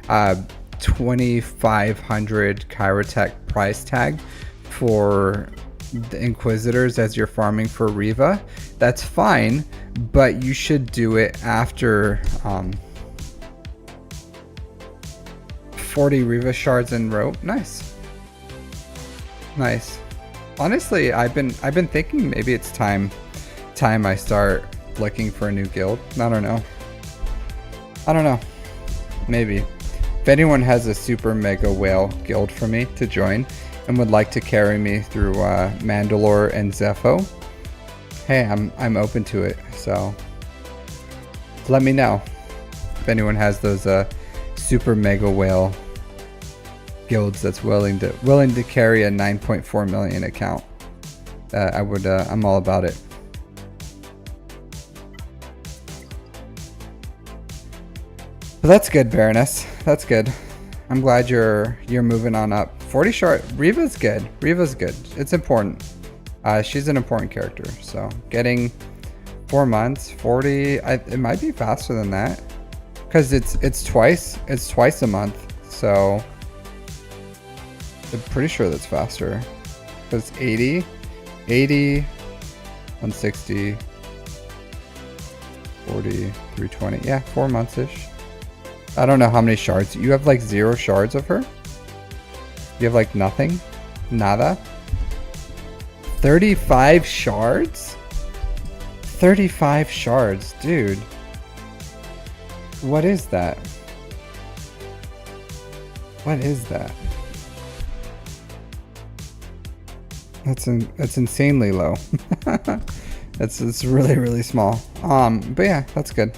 a 2500 Chirotech price tag for the Inquisitors as you're farming for Reva, that's fine, but you should do it after 40 Reva shards in ROTE. Nice. Honestly, I've been thinking maybe it's time I start looking for a new guild. I don't know. Maybe. If anyone has a super mega whale guild for me to join and would like to carry me through Mandalore and Zepho, hey, I'm open to it. So let me know if anyone has those super mega whale guilds that's willing to carry a 9.4 million account. I'm all about it. But that's good, Baroness. That's good. I'm glad you're moving on up. 40 shard. Reva's good. Reva's good. It's important. She's an important character. So getting 4 months, 40. It might be faster than that, because it's twice a month. So I'm pretty sure that's faster. Because 80, 160, 40, 320. Yeah, 4 months ish. I don't know how many shards. You have like 0 shards of her? You have like nothing? Nada? 35 shards? 35 shards, dude. What is that? What is that? That's insanely low. It's really small. But yeah, that's good.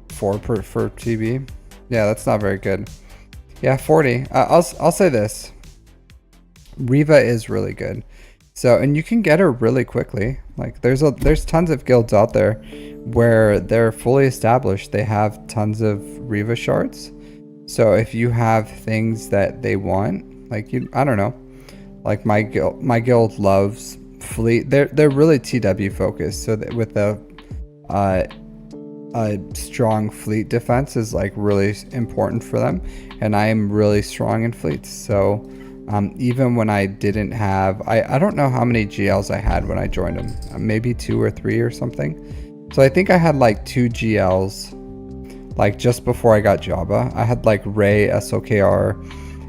4 for TB. Yeah, that's not very good. Yeah, 40. I'll say this. Reva is really good. So, and you can get her really quickly. Like there's tons of guilds out there where they're fully established. They have tons of Reva shards. So if you have things that they want, like I don't know, like my guild loves fleet. They're really TW focused. So that with the strong fleet defense is like really important for them, and I am really strong in fleets. So even when I didn't have, I don't know how many GLs I had when I joined them, maybe 2 or 3 or something. So I think I had like 2 GLs like just before I got Jabba. I had like Ray SOKR,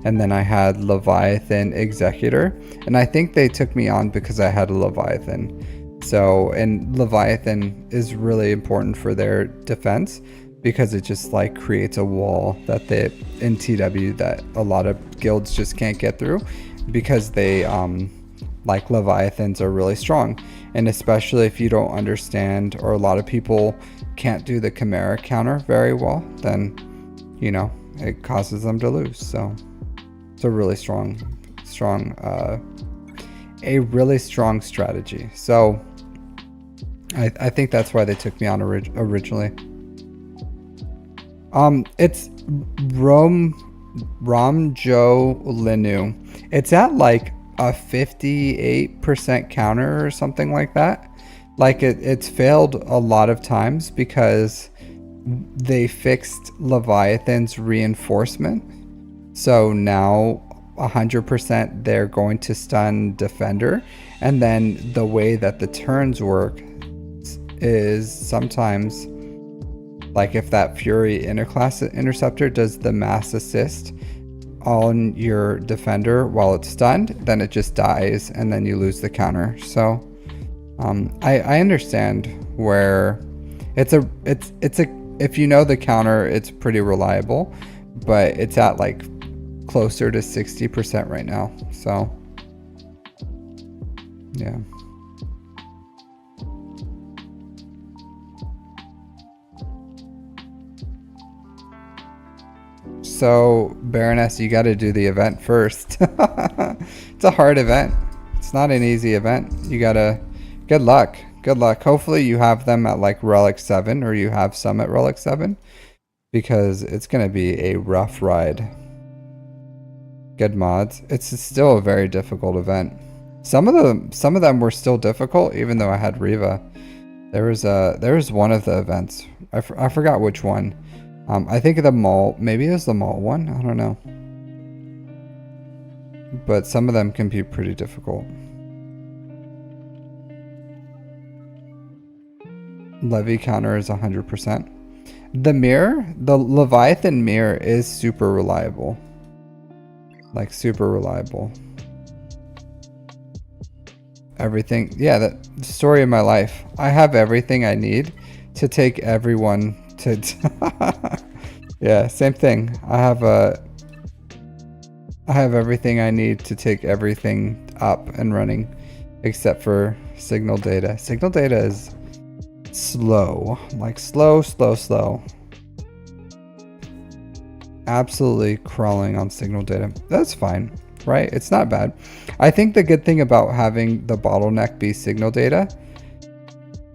and then I had Leviathan Executor, and I think they took me on because I had a Leviathan. So, and Leviathan is really important for their defense because it just like creates a wall that they in TW that a lot of guilds just can't get through, because they like Leviathans are really strong. And especially if you don't understand, or a lot of people can't do the Chimera counter very well, then you know it causes them to lose. So it's a really strong strategy. So I think that's why they took me on originally. It's Ramjo Linu. It's at like a 58% counter or something like that. Like it's failed a lot of times because they fixed Leviathan's reinforcement. So now 100% they're going to stun defender, and then the way that the turns work is sometimes like if that Fury interclass interceptor does the mass assist on your defender while it's stunned, then it just dies and then you lose the counter. So I understand where it's a if you know the counter, it's pretty reliable, but it's at like closer to 60% right now. So yeah. So Baroness, you got to do the event first. It's a hard event. It's not an easy event. You gotta, good luck. Hopefully you have them at like Relic 7, or you have some at Relic 7, because it's gonna be a rough ride. Good mods. It's still a very difficult event. Some of them were still difficult, even though I had Reva. There was one of the events. I forgot which one. I think the mall, maybe it was the mall one. I don't know. But some of them can be pretty difficult. Levy counter is 100%. The mirror, the Leviathan mirror is super reliable. Like super reliable. Everything, yeah, the story of my life. I have everything I need to take everyone to yeah, same thing. I have everything I need to take everything up and running, except for signal data. Signal data is slow, like slow. Absolutely crawling on signal data. That's fine. right? It's not bad. I think the good thing about having the bottleneck be signal data,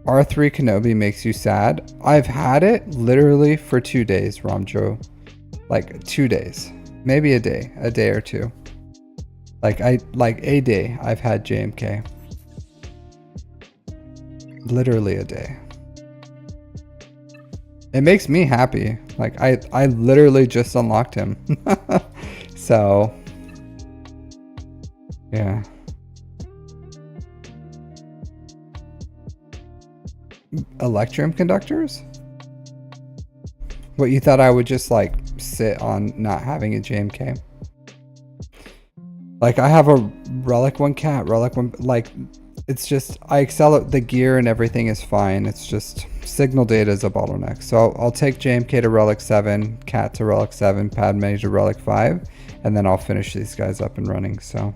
R3 Kenobi makes you sad. I've had it literally for 2 days, Ramjo. Like 2 days, maybe a day or two. Like a day I've had JMK. Literally a day. It makes me happy. Like I literally just unlocked him. So yeah. Electrum conductors? What, you thought I would just like sit on not having a JMK? Like I have a relic one cat, relic one, like it's just, I excel at the gear and everything is fine. It's just signal data is a bottleneck. So I'll take JMK to relic 7, cat to relic 7, Padme to relic 5, and then I'll finish these guys up and running. So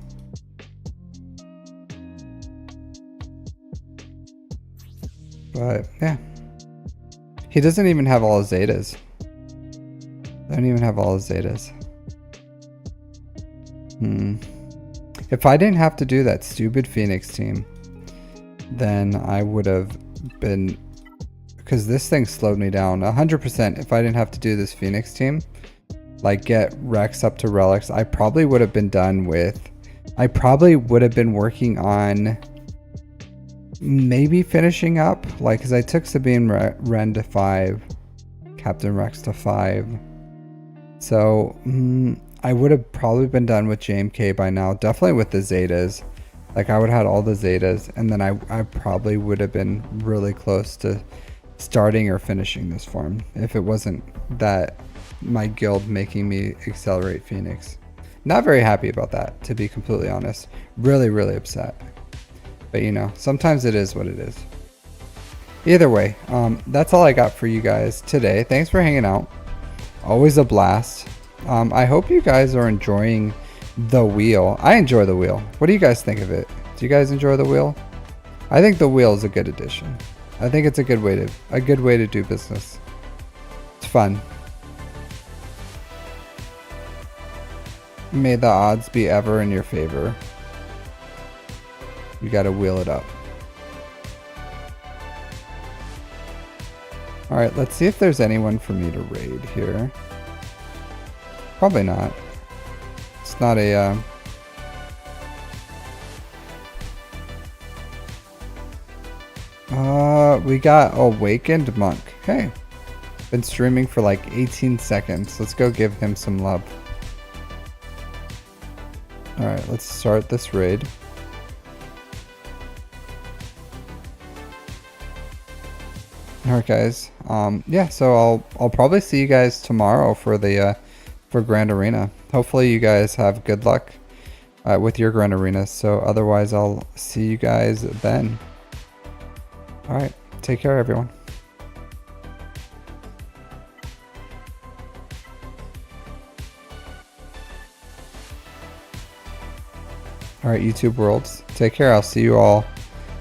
but yeah, he doesn't even have all his Zetas. I don't even have all his Zetas. If I didn't have to do that stupid Phoenix team, then I would have been, because this thing slowed me down 100%. If I didn't have to do this Phoenix team, like get Rex up to relics, I probably would have been done with, I probably would have been working on maybe finishing up, like, because I took Sabine Wren to 5, Captain Rex to 5. So I would have probably been done with JMK by now, definitely with the Zetas. Like I would have had all the Zetas, and then I probably would have been really close to starting or finishing this farm if it wasn't that my guild making me accelerate Phoenix. Not very happy about that, to be completely honest. Really upset. But you know, sometimes it is what it is. Either way, that's all I got for you guys today. Thanks for hanging out. Always a blast. I hope you guys are enjoying the wheel. I enjoy the wheel. What do you guys think of it? Do you guys enjoy the wheel? I think the wheel is a good addition. I think it's a good way to do business. It's fun. May the odds be ever in your favor. You gotta wheel it up. Alright, let's see if there's anyone for me to raid here. Probably not. It's not a we got Awakened Monk. Hey, been streaming for like 18 seconds. Let's go give him some love. Alright, let's start this raid. Alright guys, yeah, so I'll probably see you guys tomorrow for the for Grand Arena. Hopefully you guys have good luck with your Grand Arena, so otherwise I'll see you guys then. Alright, take care everyone. Alright, YouTube worlds, take care. I'll see you all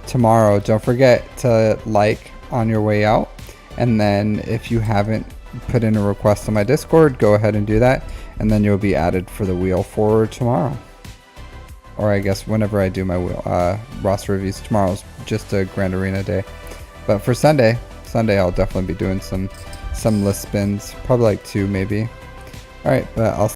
tomorrow. Don't forget to like on your way out, and then if you haven't put in a request on my Discord, go ahead and do that, and then you'll be added for the wheel for tomorrow, or I guess whenever I do my wheel roster reviews. Tomorrow's just a Grand Arena day, but for Sunday I'll definitely be doing some list spins, probably like 2 maybe. All right, but I'll